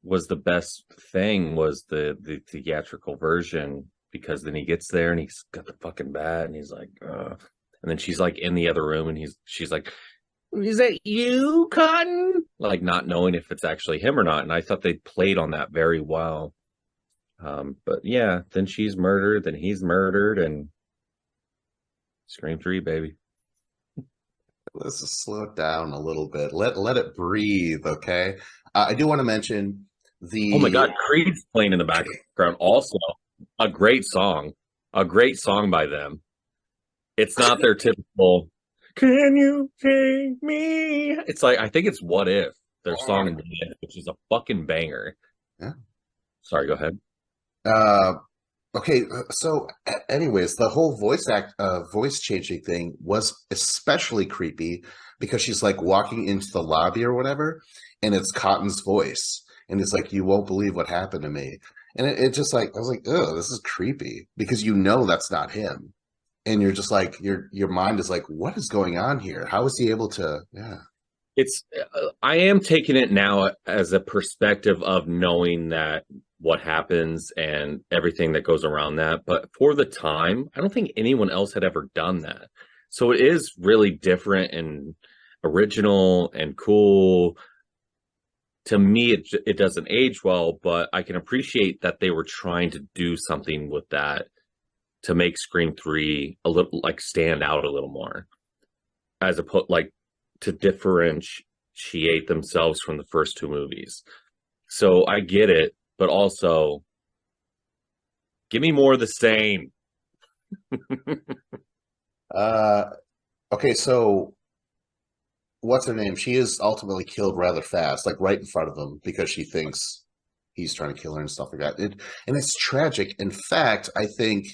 was the best thing was the theatrical version because then he gets there and he's got the fucking bat and he's like, and then she's like in the other room and she's like, is that you, Cotton? Like not knowing if it's actually him or not. And I thought they played on that very well. But yeah, then she's murdered, then he's murdered, and Scream 3, baby. Let's just slow it down a little bit. Let it breathe, okay? I do want to mention Oh my the God, Creed's playing in the background. Also, a great song. A great song by them. It's not their typical, can you take me? It's like, I think it's What If, their song, What If, which is a fucking banger. yeah. Sorry, go ahead. Uh, okay, so anyways, the whole voice changing thing was especially creepy because she's like walking into the lobby or whatever, and it's Cotton's voice, and it's like, you won't believe what happened to me, and it just like I was like, oh, this is creepy because you know that's not him, and you're just like your mind is like, what is going on here? How is he able to? Yeah, It's, I am taking it now as a perspective of knowing that what happens and everything that goes around that. But for the time, I don't think anyone else had ever done that. So it is really different and original and cool. To me, it doesn't age well, but I can appreciate that they were trying to do something with that to make Scream 3 a little like stand out a little more, as opposed like to differentiate themselves from the first two movies. So I get it, but also give me more of the same. uh, okay, so what's her name? She is ultimately killed rather fast, like right in front of him, because she thinks he's trying to kill her and stuff like that. And it's tragic. In fact, I think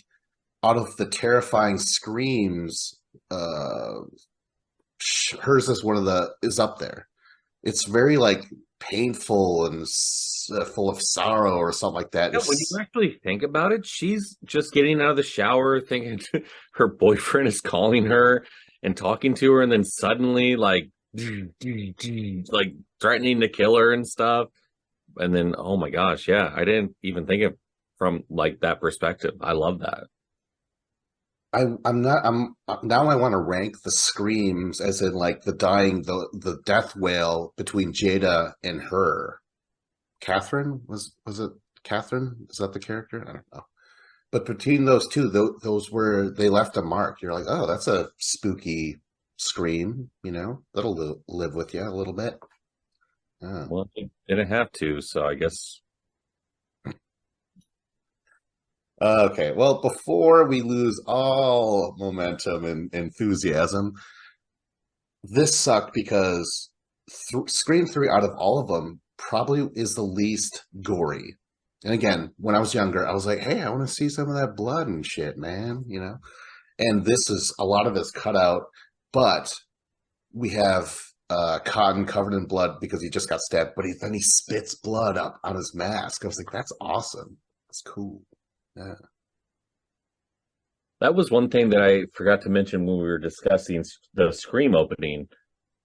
out of the terrifying screams uh hers is one of the is up there. It's very like painful and full of sorrow or something like that. Yeah, when you It's actually think about it, she's just getting out of the shower, thinking her boyfriend is calling her and talking to her, and then suddenly like threatening to kill her and stuff. And then, oh my gosh, yeah, I didn't even think of from like that perspective. I love that. I'm not I'm now I want to rank the screams as in like the dying the death wail between Jada and her. Catherine was it Catherine? Is that the character? I don't know. But between those two, those were they left a mark. You're like, oh, that's a spooky scream. That'll live with you a little bit. Yeah. Well, it didn't have to, so I guess. Okay, well, before we lose all momentum and enthusiasm, this sucked because Scream 3 out of all of them probably is the least gory. And again, when I was younger, I was like, hey, I want to see some of that blood and shit, man. And this is a lot of it's cut out, but we have Cotton covered in blood because he just got stabbed, but then he spits blood up on his mask. I was like, that's awesome. That's cool. Yeah. That was one thing that I forgot to mention when we were discussing the Scream opening,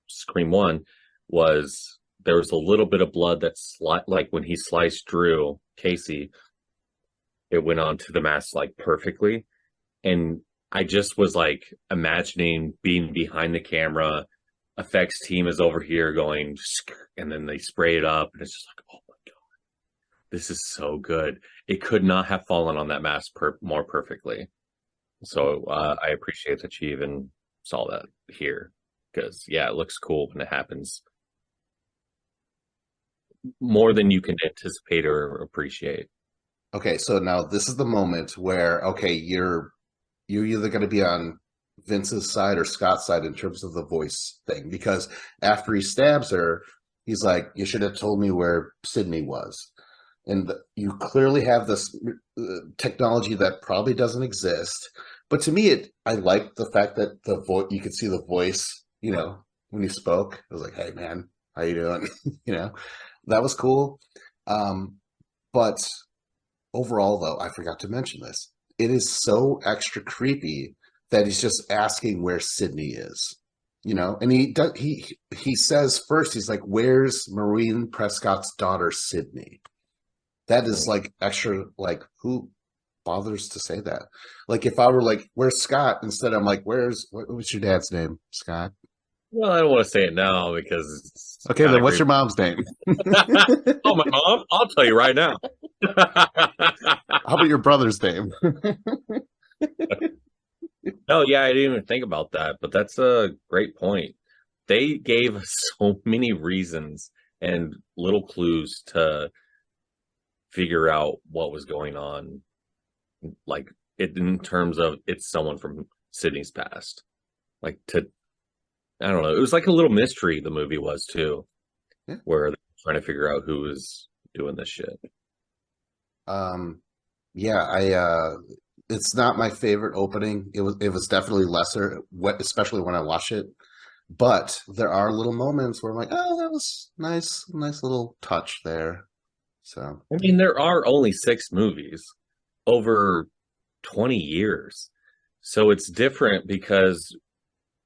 Scream 1, was there was a little bit of blood that's like when he sliced Drew, Casey, it went onto the mask like perfectly. And I just was like imagining being behind the camera, effects team is over here going, and then they spray it up, and it's just like, oh my God, this is so good. It could not have fallen on that mask more perfectly. So I appreciate that you even saw that here because, yeah, it looks cool when it happens more than you can anticipate or appreciate. Okay, so now this is the moment where okay, you're either going to be on Vince's side or Scott's side in terms of the voice thing because after he stabs her, he's like, "You should have told me where Sydney was." And you clearly have this technology that probably doesn't exist. But to me, I like the fact that the voice you could see the voice, when he spoke. It was like, "Hey, man, how you doing?" That was cool. But overall, though, I forgot to mention this. It is so extra creepy that he's just asking where Sydney is, and he says first, he's like, "Where's Maureen Prescott's daughter, Sydney?" That is like extra, like who bothers to say that? Like if I were like, "Where's Scott?" Instead, I'm like, what's your dad's name? Scott. Well, I don't want to say it now because it's Okay, kind then of what's creepy. your mom's name? Oh, my mom? I'll tell you right now. How about your brother's name? No, yeah, I didn't even think about that, but that's a great point. They gave us so many reasons and little clues to figure out what was going on, like in terms of it's someone from Sydney's past. Like I don't know, it was like a little mystery the movie was too, Yeah. where they're trying to figure out who was doing this shit. Yeah, it's not my favorite opening. It was definitely lesser, especially when I watch it. But there are little moments where I'm like, oh, that was nice little touch there. So I mean, there are only 6 movies over 20 years. So it's different because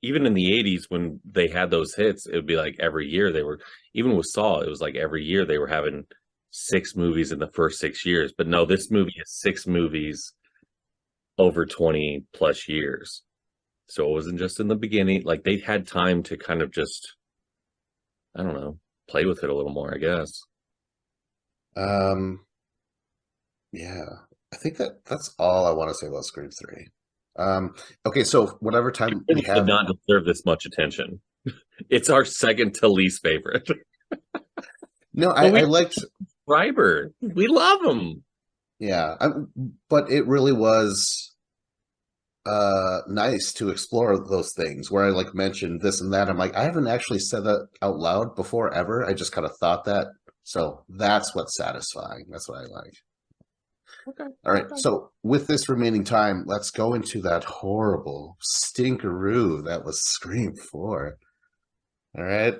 even in the 80s when they had those hits, it would be like every year they were, even with Saw, it was like every year they were having 6 movies in the first 6 years. But no, this movie is 6 movies over 20 plus years. So it wasn't just in the beginning. Like they had time to kind of just, I don't know, play with it a little more, I guess. um, yeah, I think that's all I want to say about Scream 3. Okay, so whatever time we It did have, not deserve this much attention. It's our second to least favorite. no, But I we liked, Schreiber. We love him. yeah, but it really was nice to explore those things where I like mentioned this and that. I'm like, I haven't actually said that out loud before ever. I just kind of thought that. So that's what's satisfying. That's what I like. Okay. All right. Okay. So with this remaining time, let's go into that horrible stinkeroo that was Scream 4. All right.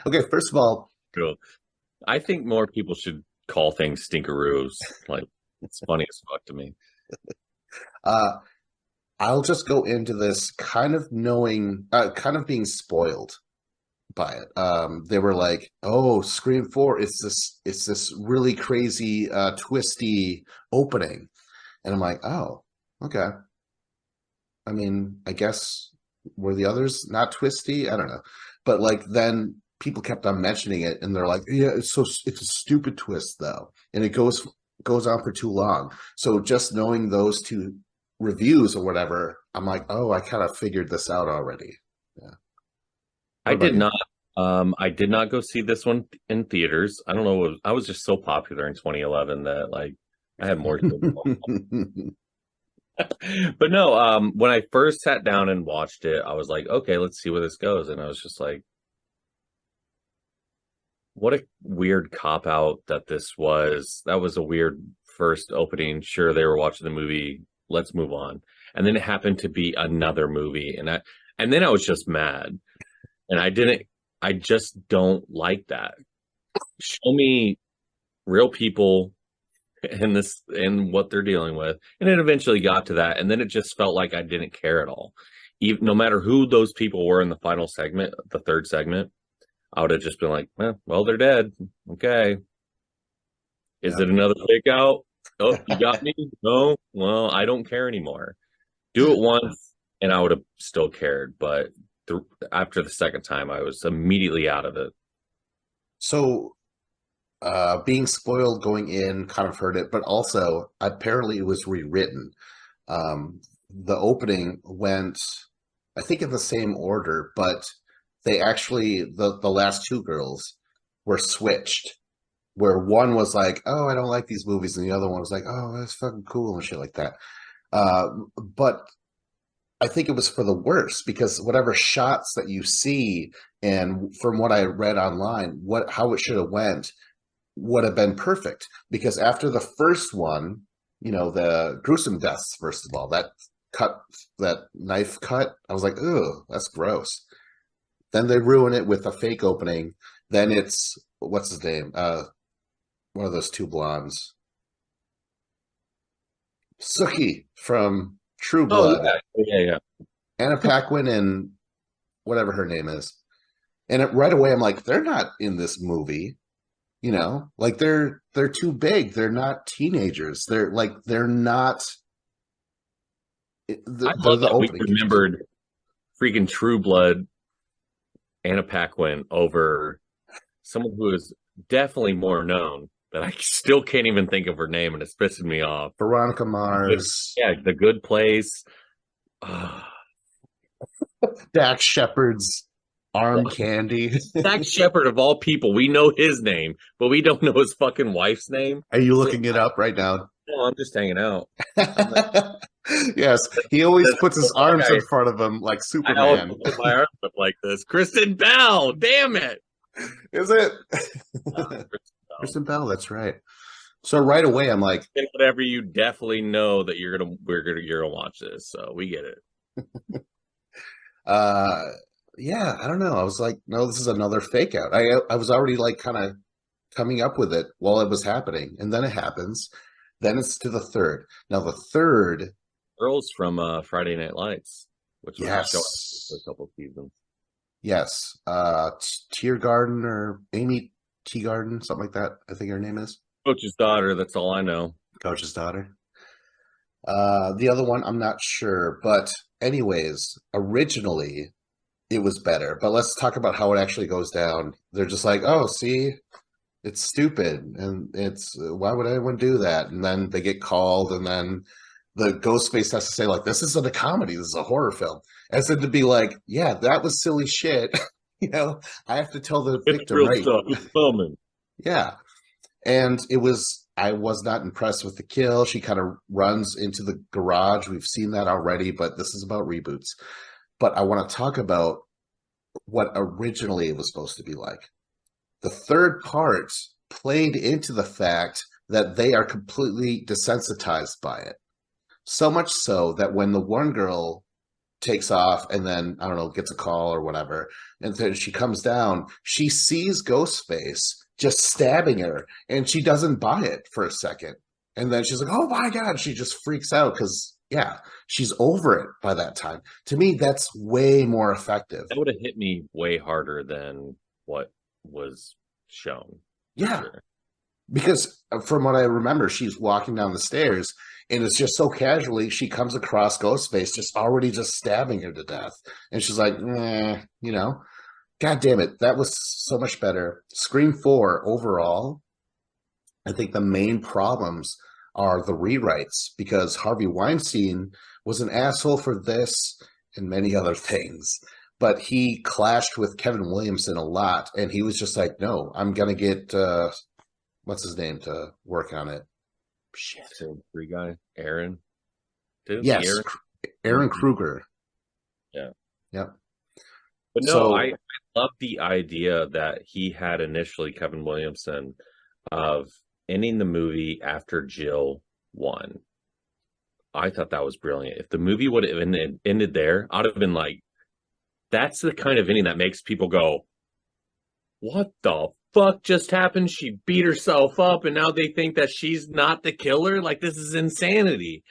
Okay, first of all, Cool. I think more people should call things stinkeroos. Like, it's funny as fuck to me. uh, I'll just go into this kind of knowing, kind of being spoiled by it. They were like, "Oh, Scream 4, it's this really crazy, twisty opening," and I'm like, "Oh, okay." I mean, I guess were the others not twisty? I don't know, but like then people kept on mentioning it, and they're like, "Yeah, it's a stupid twist though," and it goes on for too long. So just knowing those two reviews or whatever, I'm like, "Oh, I kind of figured this out already." Yeah. What I about did you? not. I did not go see this one in theaters. I don't know. I was just so popular in 2011 that like I had more to do. But no, when I first sat down and watched it, I was like, okay, let's see where this goes. And I was just like, what a weird cop out that this was. That was a weird first opening. Sure, they were watching the movie. Let's move on. And then it happened to be another movie, and then I was just mad. And I just don't like that. Show me real people and this and what they're dealing with. And it eventually got to that. And then it just felt like I didn't care at all. Even no matter who those people were in the final segment, the third segment, I would have just been like, well, they're dead. Okay. Is Yeah. it another fake out? Oh, you got me? No? Well, I don't care anymore. Do it once and I would have still cared. But after the second time, I was immediately out of it. So being spoiled going in kind of hurt it, but also apparently it was rewritten. The opening went, I think, in the same order, but they actually the last two girls were switched. Where one was like, "Oh, I don't like these movies," and the other one was like, "Oh, that's fucking cool," and shit like that. But I think it was for the worse because whatever shots that you see, and from what I read online, what how it should have went would have been perfect because after the first one, the gruesome deaths, first of all, cut, that knife cut, I was like, "Ugh, that's gross." Then they ruin it with a fake opening. Then it's what's his name? One of those two blondes, Sookie from True Oh, Blood, yeah. Anna Paquin, and whatever her name is. And right away, I'm like, they're not in this movie. Like they're too big. They're not teenagers. They're not. I They're love the that we opening characters. remembered freaking True Blood Anna Paquin over someone who is definitely more known, but I still can't even think of her name, and it's pissing me off. Veronica But, Mars, yeah, The Good Place. Ah, Dax Shepard's arm well, candy. Dax Shepard of all people, we know his name, but we don't know his fucking wife's name. Are you So looking it up right now? no, I'm just hanging out. I'm like, Yes, he always that's puts his like arms in front of him like I always Superman. put my arms up like this. Kristen Bell, damn it! Is it? Kristen Bell. Kristen Bell, that's right. So right away, I'm like, And whatever you definitely know that you're gonna watch this, so we get it. uh, yeah, I don't know. I was like, no, this is another fake out. I was already like kind of coming up with it while it was happening, and then it happens. Then it's to the third. Now the third, Girls from Friday Night Lights, which was a show for yes, a couple of seasons. yes, Tiergarten or Amy Teagarden, something like that. I think her name is Coach's daughter. That's all I know. Coach's daughter. The other one, I'm not sure, but anyways, originally it was better. But let's talk about how it actually goes down. They're just like, oh, see, it's stupid, and it's why would anyone do that? And then they get called, and then the Ghostface has to say like, this isn't a comedy, this is a horror film, as if to be like, yeah, that was silly shit. I have to tell the It's victim, real right? stuff. It's coming. Yeah, and I was not impressed with the kill. She kind of runs into the garage. We've seen that already, but this is about reboots. But I want to talk about what originally it was supposed to be like. The third part played into the fact that they are completely desensitized by it. So much so that when the one girl takes off and then, I don't know, gets a call or whatever, and then she comes down, she sees Ghostface just stabbing her, and she doesn't buy it for a second. And then she's like, oh my God, she just freaks out because, yeah, she's over it by that time. To me, that's way more effective. That would have hit me way harder than what was shown. Yeah. Sure. Because from what I remember, she's walking down the stairs and it's just so casually she comes across Ghostface just stabbing her to death. And she's like, you know, God damn it. That was so much better. Scream 4 overall, I think the main problems are the rewrites because Harvey Weinstein was an asshole for this and many other things. But he clashed with Kevin Williamson a lot. And he was just like, no, I'm going to get, what's his name to work on it? Shit. So free guy, Aaron. Didn't Yes, Aaron? Aaron Kruger. Yeah. Yep. But no, So- I love the idea that he had initially, Kevin Williamson, of ending the movie after Jill won. I thought that was brilliant. If the movie would have ended there, I'd have been like, that's the kind of ending that makes people go, what the fuck just happened? She beat herself up and now they think that she's not the killer? Like, this is insanity.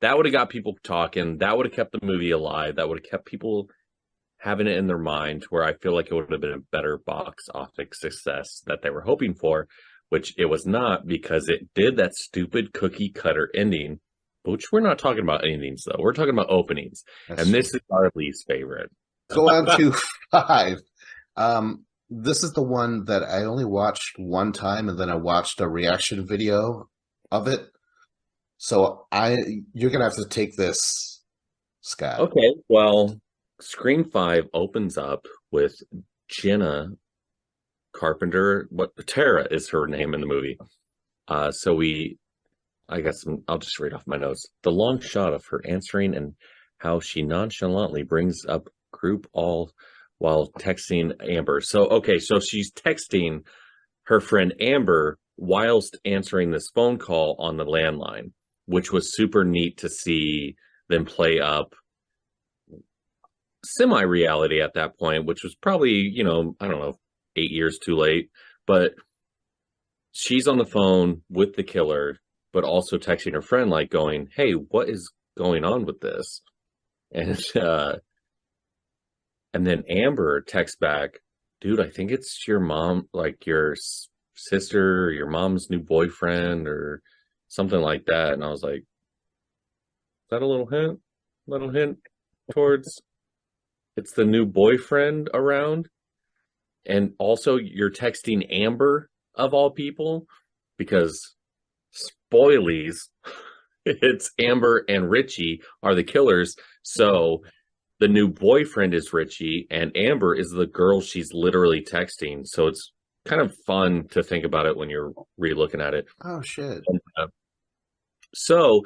That would have got people talking. That would have kept the movie alive. That would have kept people having it in their mind, where I feel like it would have been a better box office success that they were hoping for, which it was not, because it did that stupid cookie cutter ending, which we're not talking about endings though. We're talking about openings. That's and this is our least favorite. Go on to 5. This is the one that I only watched one time, and then I watched a reaction video of it. So you're gonna have to take this, Scott. Okay, well, Scream 5 opens up with Jenna Carpenter. Tara is her name in the movie. I'll just read off my notes. The long shot of her answering and how she nonchalantly brings up group all while texting Amber. So she's texting her friend Amber whilst answering this phone call on the landline, which was super neat to see them play up semi-reality at that point, which was probably, I don't know, 8 years too late. But she's on the phone with the killer, but also texting her friend, like going, hey, what is going on with this? And then Amber texts back, dude, I think it's your mom, like your sister, or your mom's new boyfriend or something like that. And I was like, is that a little hint? Little hint towards it's the new boyfriend around? And also you're texting Amber of all people, because spoilies, it's Amber and Richie are the killers. So the new boyfriend is Richie and Amber is the girl she's literally texting. So it's kind of fun to think about it when you're re-looking at it. Oh shit. So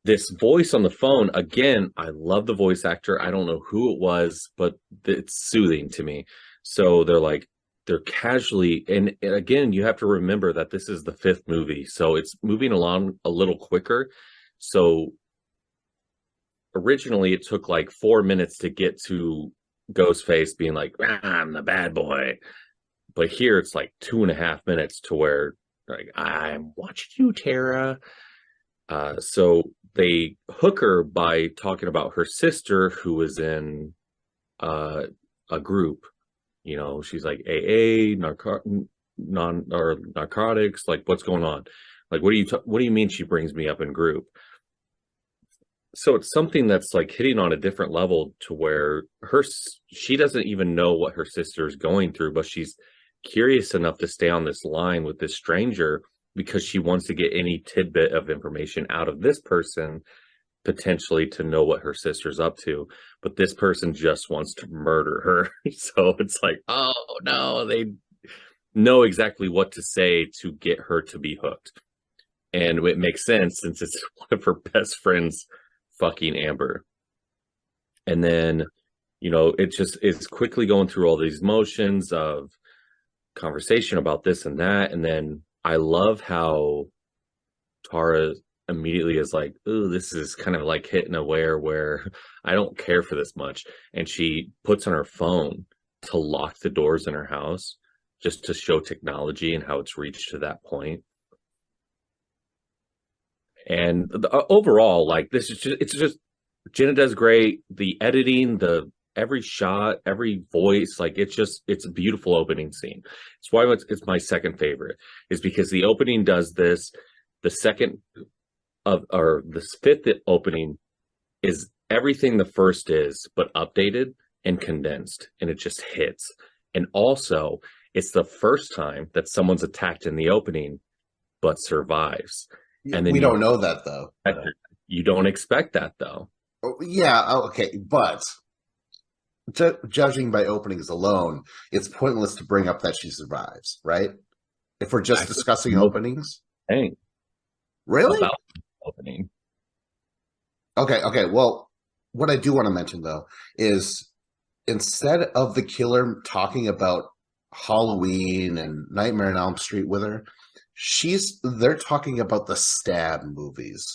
this voice on the phone, again, I love the voice actor. I don't know who it was, but it's soothing to me. So they're casually, and again, you have to remember that this is the 5th movie, so it's moving along a little quicker. So originally it took like 4 minutes to get to Ghostface being like, I'm the bad boy. But here it's like 2.5 minutes to where, like, I'm watching you, Tara. So they hook her by talking about her sister who was in a group. She's like AA, narcotics. Like, what's going on? Like, what do you mean she brings me up in group? So it's something that's like hitting on a different level, to where she doesn't even know what her sister's going through, but she's curious enough to stay on this line with this stranger because she wants to get any tidbit of information out of this person, potentially to know what her sister's up to. But this person just wants to murder her. So it's like, oh no, they know exactly what to say to get her to be hooked. And it makes sense since it's one of her best friends fucking Amber. And then, it just is quickly going through all these motions of conversation about this and that. And then I love how Tara immediately is like, "Oh, this is kind of like hitting a where I don't care for this much," and she puts on her phone to lock the doors in her house just to show technology and how it's reached to that point. And overall, like this is just it's just Jenna does great. The editing, the every shot, every voice, like it's a beautiful opening scene. It's why it's my second favorite, is because the opening does this. The second of or the fifth opening is everything the first is, but updated and condensed, and it just hits. And also, it's the first time that someone's attacked in the opening but survives. Yeah, And then we don't know that though. you don't expect that though. Oh, yeah, okay, but judging by openings alone, it's pointless to bring up that she survives, right? If we're just Actually, discussing no openings, thing really? about the opening. Okay. Well, what I do want to mention though is instead of the killer talking about Halloween and Nightmare on Elm Street with her, they're talking about the Stab movies.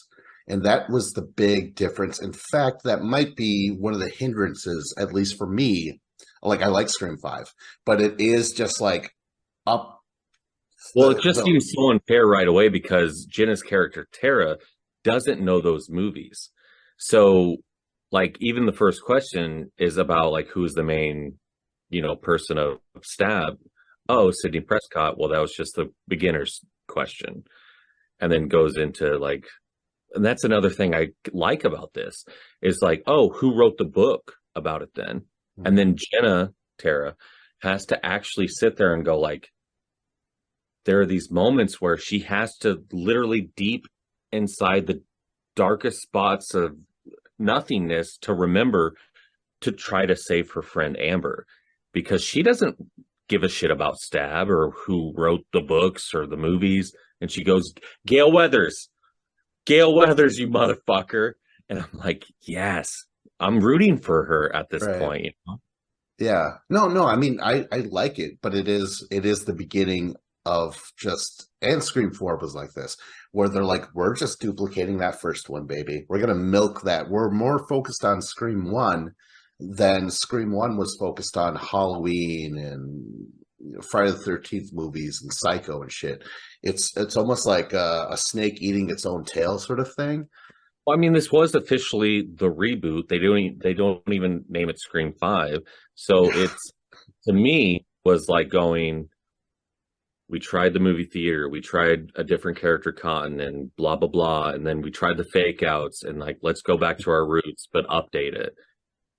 And that was the big difference. In fact, that might be one of the hindrances, at least for me. Like I like Scream 5, but it is just like up Well, it just seems so unfair right away because Jenna's character Tara doesn't know those movies. So, like, even the first question is about like who's the main, person of Stab. Oh, Sidney Prescott. Well, that was just the beginner's question, and then goes into like, and that's another thing I like about this is like, oh, who wrote the book about it then? And then Tara, has to actually sit there and go like, there are these moments where she has to literally deep inside the darkest spots of nothingness to remember to try to save her friend Amber, because she doesn't give a shit about Stab or who wrote the books or the movies. And she goes, Gail Weathers, you motherfucker. And I'm like, yes, I'm rooting for her at this right. point. Yeah. No. I mean, I like it, but it is the beginning of just, and Scream 4 was like this, where they're like, we're just duplicating that first one, baby. We're gonna milk that. We're more focused on Scream 1 than Scream 1 was focused on Halloween and Friday the 13th movies and Psycho and shit. It's almost like a snake eating its own tail sort of thing. Well, I mean, this was officially the reboot. They don't even name it Scream 5. So it's, to me, was like going, we tried the movie theater, we tried a different character Cotton and blah blah blah, and then we tried the fake outs and like let's go back to our roots but update it.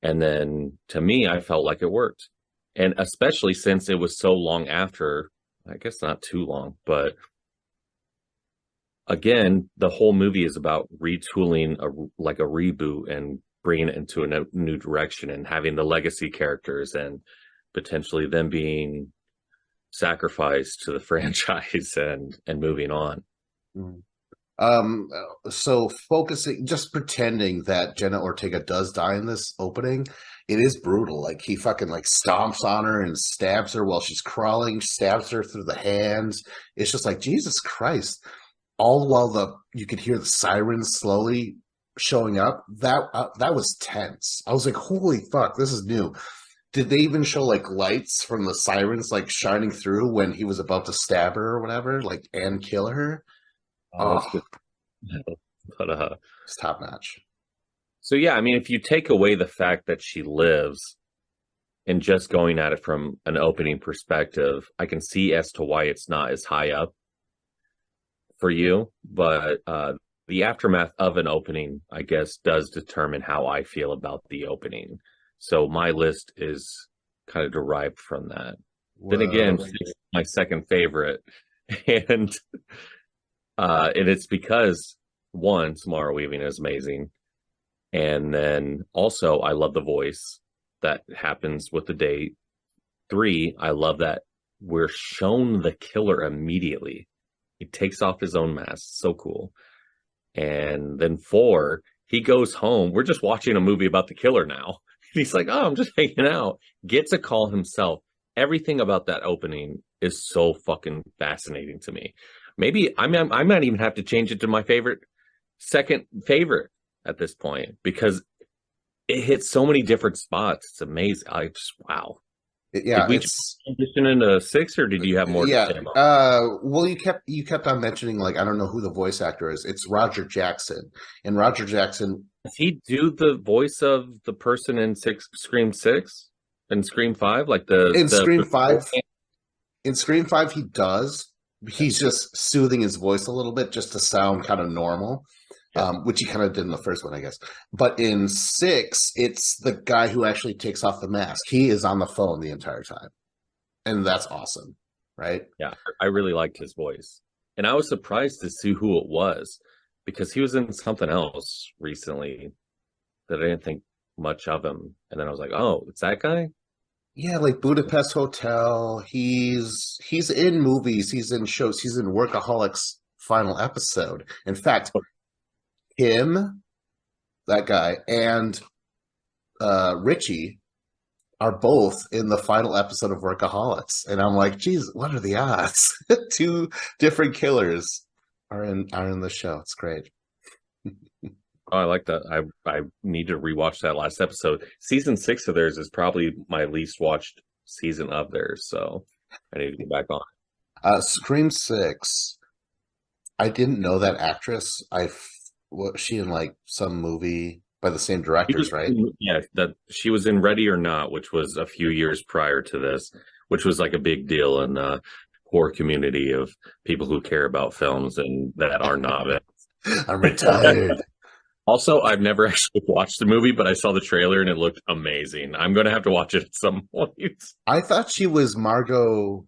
And then to me, I felt like it worked. And especially since it was so long after, I guess not too long, but again, the whole movie is about retooling like a reboot and bringing it into a new direction and having the legacy characters and potentially them being sacrificed to the franchise and moving on. Mm. So focusing, just pretending that Jenna Ortega does die in this opening, it is brutal. Like he fucking like stomps on her and stabs her while she's crawling, stabs her through the hands. It's just like Jesus Christ. All while you could hear the sirens slowly showing up. That was tense. I was like, holy fuck, this is new. Did they even show like lights from the sirens like shining through when he was about to stab her or whatever, like and kill her? Oh, that's Oh, good. But it's top notch. so yeah, I mean, if you take away the fact that she lives and just going at it from an opening perspective, I can see as to why it's not as high up for you. But the aftermath of an opening, I guess, does determine how I feel about the opening. So my list is kind of derived from that. Then again, Whoa. it's my second favorite, and and it's because one, Samara Weaving is amazing, and then also I love the voice that happens with the date. Three, I love that we're shown the killer immediately. He takes off his own mask, so cool. And then four, he goes home. We're just watching a movie about the killer now. He's like, oh, I'm just hanging out. Gets a call himself. Everything about that opening is so fucking fascinating to me. Maybe I might even have to change it to my second favorite at this point because it hits so many different spots. It's amazing. I just wow. Did Yeah, we it's transition into six, or did you have more to yeah. say about? Well, you kept on mentioning like I don't know who the voice actor is. It's Roger Jackson, and Roger Jackson Does he do the voice of the person in Scream Six and Scream Five, like in the Scream Five. In Scream 5, he does. yeah, He's just soothing his voice a little bit just to sound kind of normal, yeah. which he kind of did in the first one, I guess. But in 6, it's the guy who actually takes off the mask. He is on the phone the entire time. And that's awesome, right? Yeah, I really liked his voice, and I was surprised to see who it was because he was in something else recently that I didn't think much of him, and then I was like, oh, it's that guy. Yeah, like Budapest Hotel. He's in movies, he's in shows, he's in Workaholics final episode. In fact, him, that guy, and Richie are both in the final episode of Workaholics, and I'm like, geez, what are the odds? Two different killers are in the show. It's great. Oh, I like that. I need to rewatch that last episode. Season 6 of theirs is probably my least watched season of theirs, so I need to get back on. Scream 6. I didn't know that actress. Was she in like some movie by the same directors, right? Yeah, that she was in Ready or Not, which was a few years prior to this, which was like a big deal in the core community of people who care about films and that are novice. I'm retired. Also, I've never actually watched the movie, but I saw the trailer and it looked amazing. I'm going to have to watch it at some point. I thought she was Margot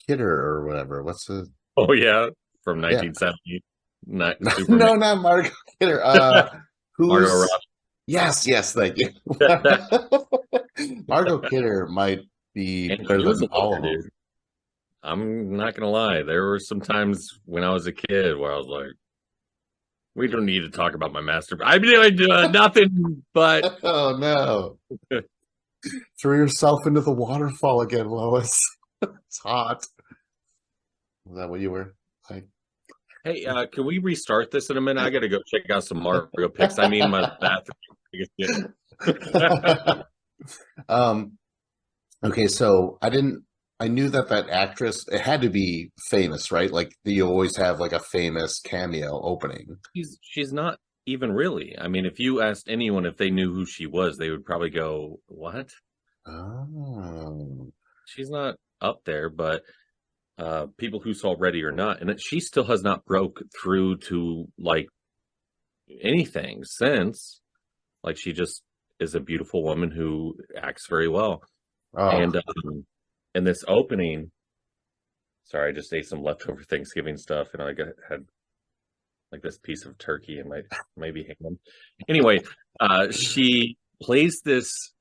Kidder or whatever. What's the Oh yeah, from yeah. 1970. Not Superman. No, not Margot Kidder. Margot Who's Robbie. yes, thank you. Margot Kidder might be And better she was than a all looker, of them. dude. I'm not gonna lie. There were some times when I was a kid where I was like, "We don't need to talk about my master. I'm doing nothing but." Oh no. Throw yourself into the waterfall again, Lois. It's hot. Is that what you were like? Hey, can we restart this in a minute? I gotta go check out some Mario pics. I mean, my bathroom. um okay, so I knew that actress, it had to be famous, right? Like you always have like a famous cameo opening. She's not even really. I mean, if you asked anyone if they knew who she was, they would probably go, "What?" Oh. She's not up there, but people who saw Ready or Not, and she still has not broke through to like anything since. Like she just is a beautiful woman who acts very well. Oh. And in this opening, sorry, I just ate some leftover Thanksgiving stuff, and had like this piece of turkey and maybe ham. Anyway, she plays this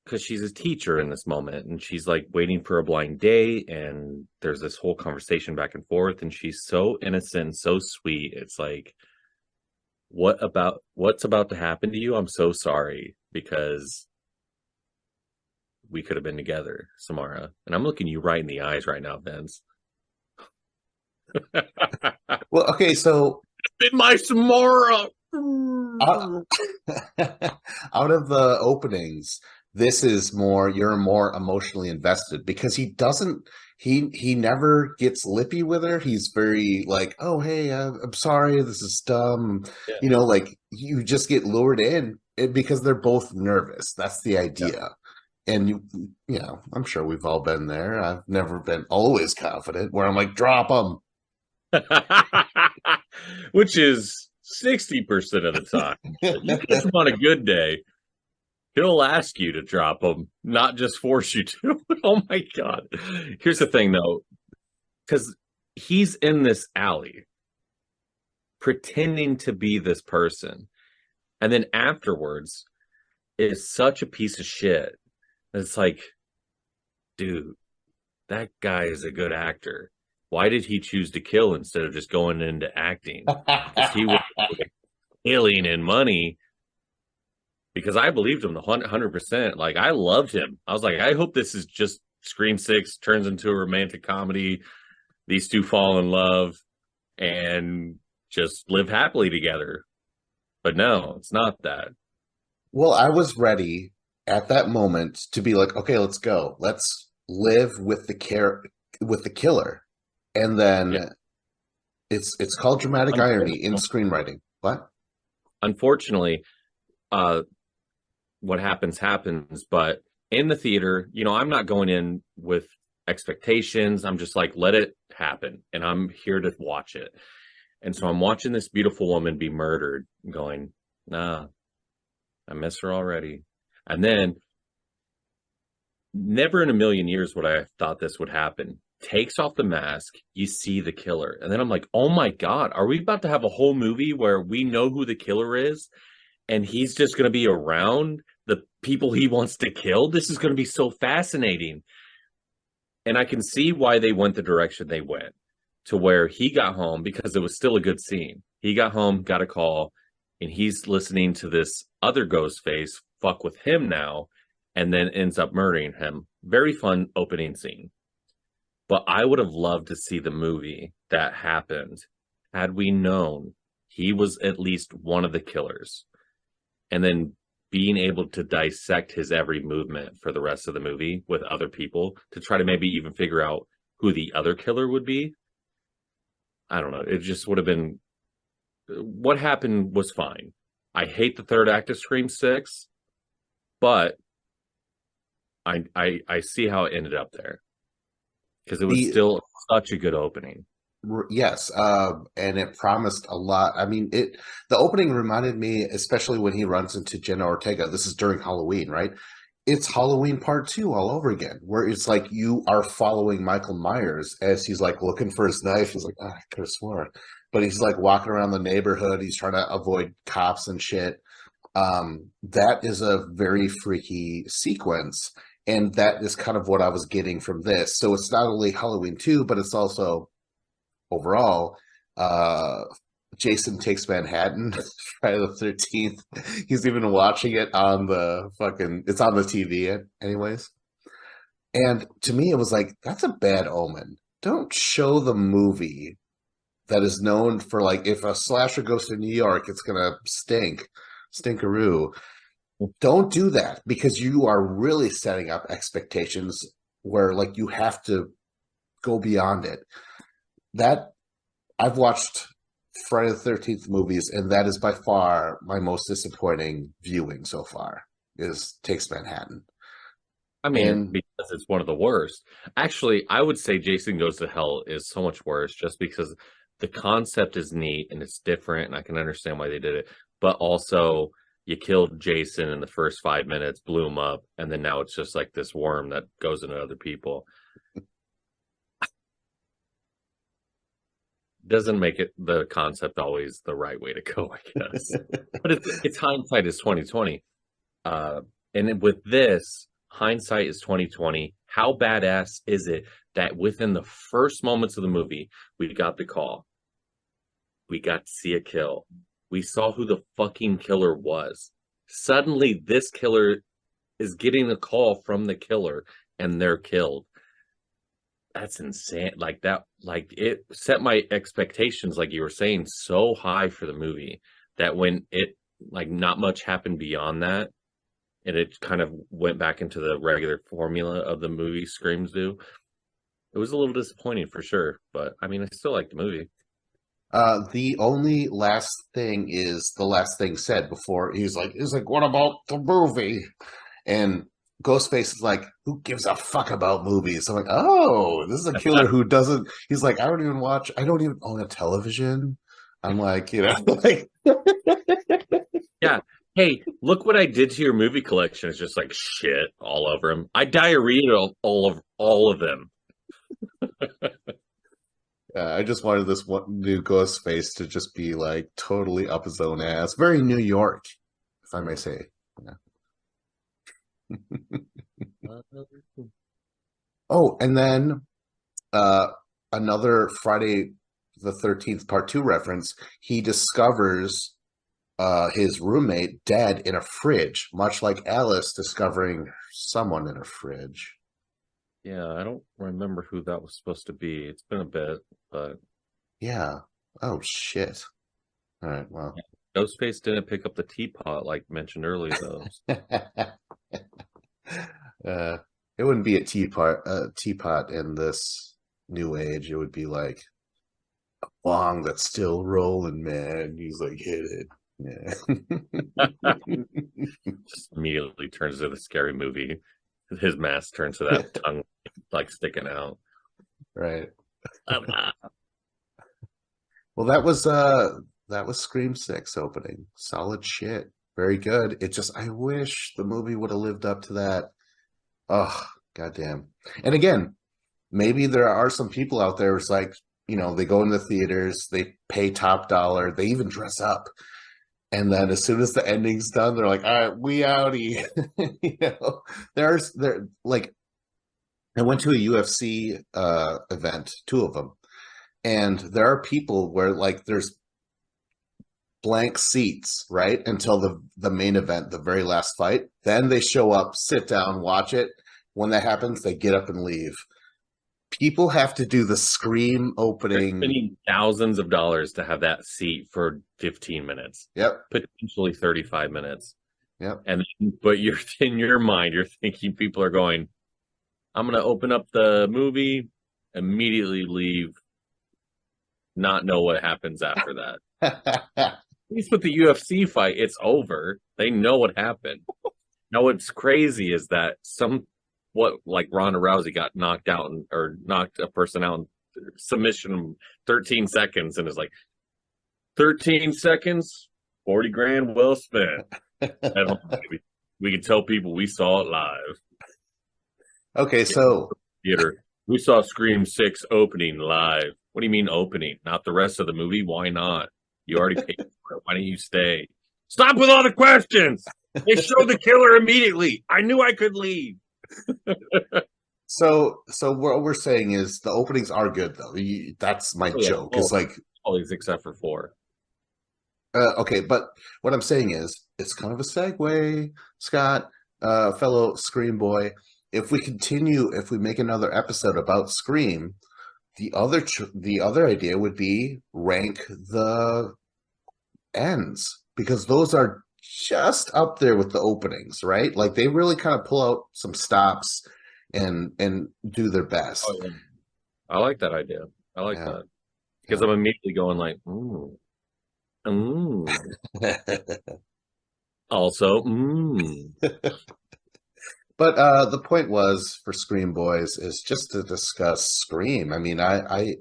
because she's a teacher in this moment, and she's like waiting for a blind date, and there's this whole conversation back and forth, and she's so innocent, so sweet. It's like, what's about to happen to you? I'm so sorry because we could have been together, Samara. And I'm looking you right in the eyes right now, Vince. Well, okay, so In my Samara. out, out of the openings, this is you're more emotionally invested because he never gets lippy with her. He's very like, oh hey, I'm sorry, this is dumb. Yeah. Like you just get lured in because they're both nervous. That's the idea. Yeah. And I'm sure we've all been there. I've never been always confident where I'm like, drop them. Which is 60% of the time. You catch him on a good day, he'll ask you to drop him, not just force you to. Oh my God. Here's the thing though, because he's in this alley pretending to be this person. And then afterwards is such a piece of shit. It's like, dude, that guy is a good actor. Why did he choose to kill instead of just going into acting? Because he was alien in money. Because I believed him 100%. Like I loved him. I was like, I hope this is just Scream 6 turns into a romantic comedy. These two fall in love and just live happily together. But no, it's not that. Well, I was ready at that moment to be like, okay, let's go. Let's live with the killer. And Yeah. then it's called dramatic irony in Unfortunately, screenwriting. What? unfortunately, uh, what happens. But in the theater, I'm not going in with expectations. I'm just like, let it happen. And I'm here to watch it. And so I'm watching this beautiful woman be murdered, going, nah, I miss her already. And then, never in a million years would I have thought this would happen. Takes off the mask, you see the killer. And then I'm like, oh my God, are we about to have a whole movie where we know who the killer is? And he's just going to be around the people he wants to kill? This is going to be so fascinating. And I can see why they went the direction they went, to where he got home, because it was still a good scene. He got home, got a call, and he's listening to this other ghost face fuck with him now, and then ends up murdering him. Very fun opening scene. But I would have loved to see the movie that happened had we known he was at least one of the killers. And then being able to dissect his every movement for the rest of the movie with other people to try to maybe even figure out who the other killer would be. I don't know. It just would have been, what happened was fine. I hate the third act of Scream 6, but I see how it ended up there, because it was The still such a good opening. Yes, and it promised a lot. I mean, the opening reminded me, especially when he runs into Jenna Ortega. This is during Halloween, right? It's Halloween Part 2 all over again, where it's like you are following Michael Myers as he's like looking for his knife. He's like, I could have swore, but he's like walking around the neighborhood. He's trying to avoid cops and shit. That is a very freaky sequence, and that is kind of what I was getting from this. So it's not only Halloween 2, but it's also overall, uh, Jason Takes Manhattan, Friday the 13th. He's even watching it on the it's on the TV, anyways. And to me, it was like, that's a bad omen. Don't show the movie that is known for, like, if a slasher goes to New York, it's going to stinkeroo. Don't do that, because you are really setting up expectations where, like, you have to go beyond it. That I've watched Friday the 13th movies, and that is by far my most disappointing viewing so far, is Takes Manhattan. I mean, And because it's one of the worst. Actually, I would say Jason Goes to Hell is so much worse, just because the concept is neat and it's different, and I can understand why they did it. But also, you killed Jason in the first 5 minutes, blew him up, and then now it's just like this worm that goes into other people. Doesn't make it the concept always the right way to go, I guess. But it's hindsight is 2020. And with this, hindsight is 2020. How badass is it that within the first moments of the movie, we got the call? We got to see a kill. We saw who the fucking killer was. Suddenly, this killer is getting a call from the killer, and they're killed. That's insane. Like that, like it set my expectations, like you were saying, so high for the movie that when it, like, not much happened beyond that, and it kind of went back into the regular formula of the movie Screams do, it was a little disappointing for sure. But I mean, I still like the movie. the only last thing is the last thing said before he's like, what about the movie? And Ghostface is like, who gives a fuck about movies? I'm like, oh, this is a killer who doesn't. He's like, I don't even own a television. I'm like, like, Yeah. Hey, look what I did to your movie collection. It's just like shit all over him. I diarrheaed all of them. I just wanted this one new Ghostface to just be like totally up his own ass. Very New York, if I may say. Oh, and then uh another Friday the 13th part 2 reference. He discovers his roommate dead in a fridge, much like Alice discovering someone in a fridge. Yeah, I don't remember who that was supposed to be. It's been a bit, but Yeah. Oh shit. All right. Well. Ghostface didn't pick up the teapot like mentioned earlier, though. uh, it wouldn't be a teapot in this new age. It would be like a bong that's still rolling, man. He's like, hit it. Yeah. Just immediately turns to the scary movie. His mask turns to that tongue like sticking out. Right. Well, that was Scream 6 opening. Solid shit. Very good. It just I wish the movie would have lived up to that. Oh, goddamn. And again, maybe there are some people out there who's like, they go into theaters, they pay top dollar, they even dress up. And then as soon as the ending's done, they're like, all right, we outie. There like I went to a UFC event, two of them, and there are people where like there's blank seats, right? Until the main event, the very last fight. Then they show up, sit down, watch it. When that happens, they get up and leave. People have to do the Scream They're opening. spending thousands of dollars to have that seat for 15 minutes, Yep. potentially 35 minutes. Yep. But you're in your mind, you're thinking people are going, I'm going to open up the movie, immediately leave, not know what happens after that. At least with the UFC fight, it's over. They know what happened. Now, what's crazy is that like Ronda Rousey got knocked out or knocked a person out in submission in 13 seconds and is like, 13 seconds, 40 grand well spent. At home, baby. We can tell people we saw it live. Okay, so Theater. We saw Scream 6 opening live. What do you mean opening? Not the rest of the movie? Why not? You already paid for it. Why didn't you stay? Stop with all the questions. They showed the killer immediately. I knew I could leave. so what we're saying is the openings are good though. That's my joke. It's like always except for 4. okay, but what I'm saying is it's kind of a segue, Scott, fellow Scream boy. If we make another episode about Scream, the other idea would be rank the ends, because those are just up there with the openings, right? Like they really kind of pull out some stops and do their best. Oh, yeah. I like that idea. I like that because I'm immediately going like, also, But the point was for Scream Boys is just to discuss Scream. I mean, I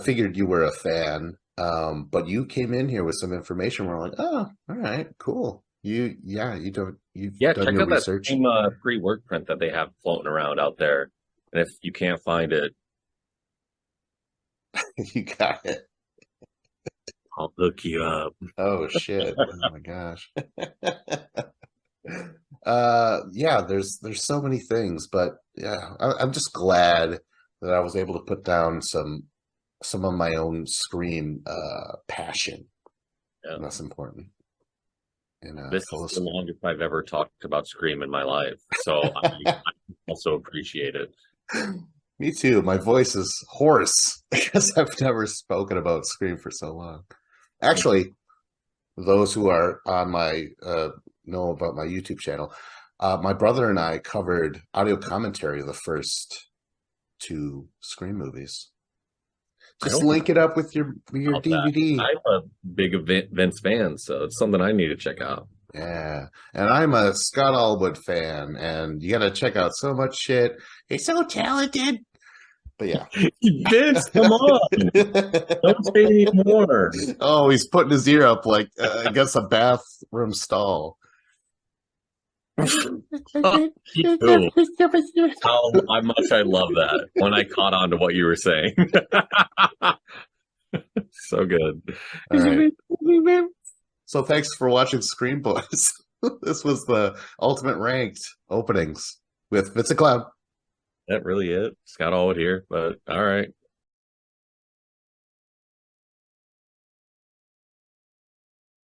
figured you were a fan, but you came in here with some information. We're like, oh, all right, cool. You've done check your out research. that same free work print that they have floating around out there. And if you can't find it, You got it. I'll look you up. Oh shit! Oh my gosh. Yeah, there's so many things, but yeah, I'm just glad that I was able to put down some of my own Scream passion. Yeah. And that's important. And This is the longest I've ever talked about Scream in my life, so I also appreciate it. Me too. My voice is hoarse because I've never spoken about Scream for so long. Actually, those who are on my know about my YouTube channel, my brother and I covered audio commentary of the first 2 Scream movies. Just link it up with your DVD. I'm a big Vince fan, so it's something I need to check out. Yeah, and I'm a Scott Allwood fan, and you got to check out so much shit. He's so talented. But yeah, Vince, come on, don't say anymore. Oh, he's putting his ear up like against a bathroom stall. How much I love that when I caught on to what you were saying. So good. All right. So thanks for watching Scream Boys. This was the ultimate ranked openings with Vince Cloud. That really it. Scott Allwood here, but all right.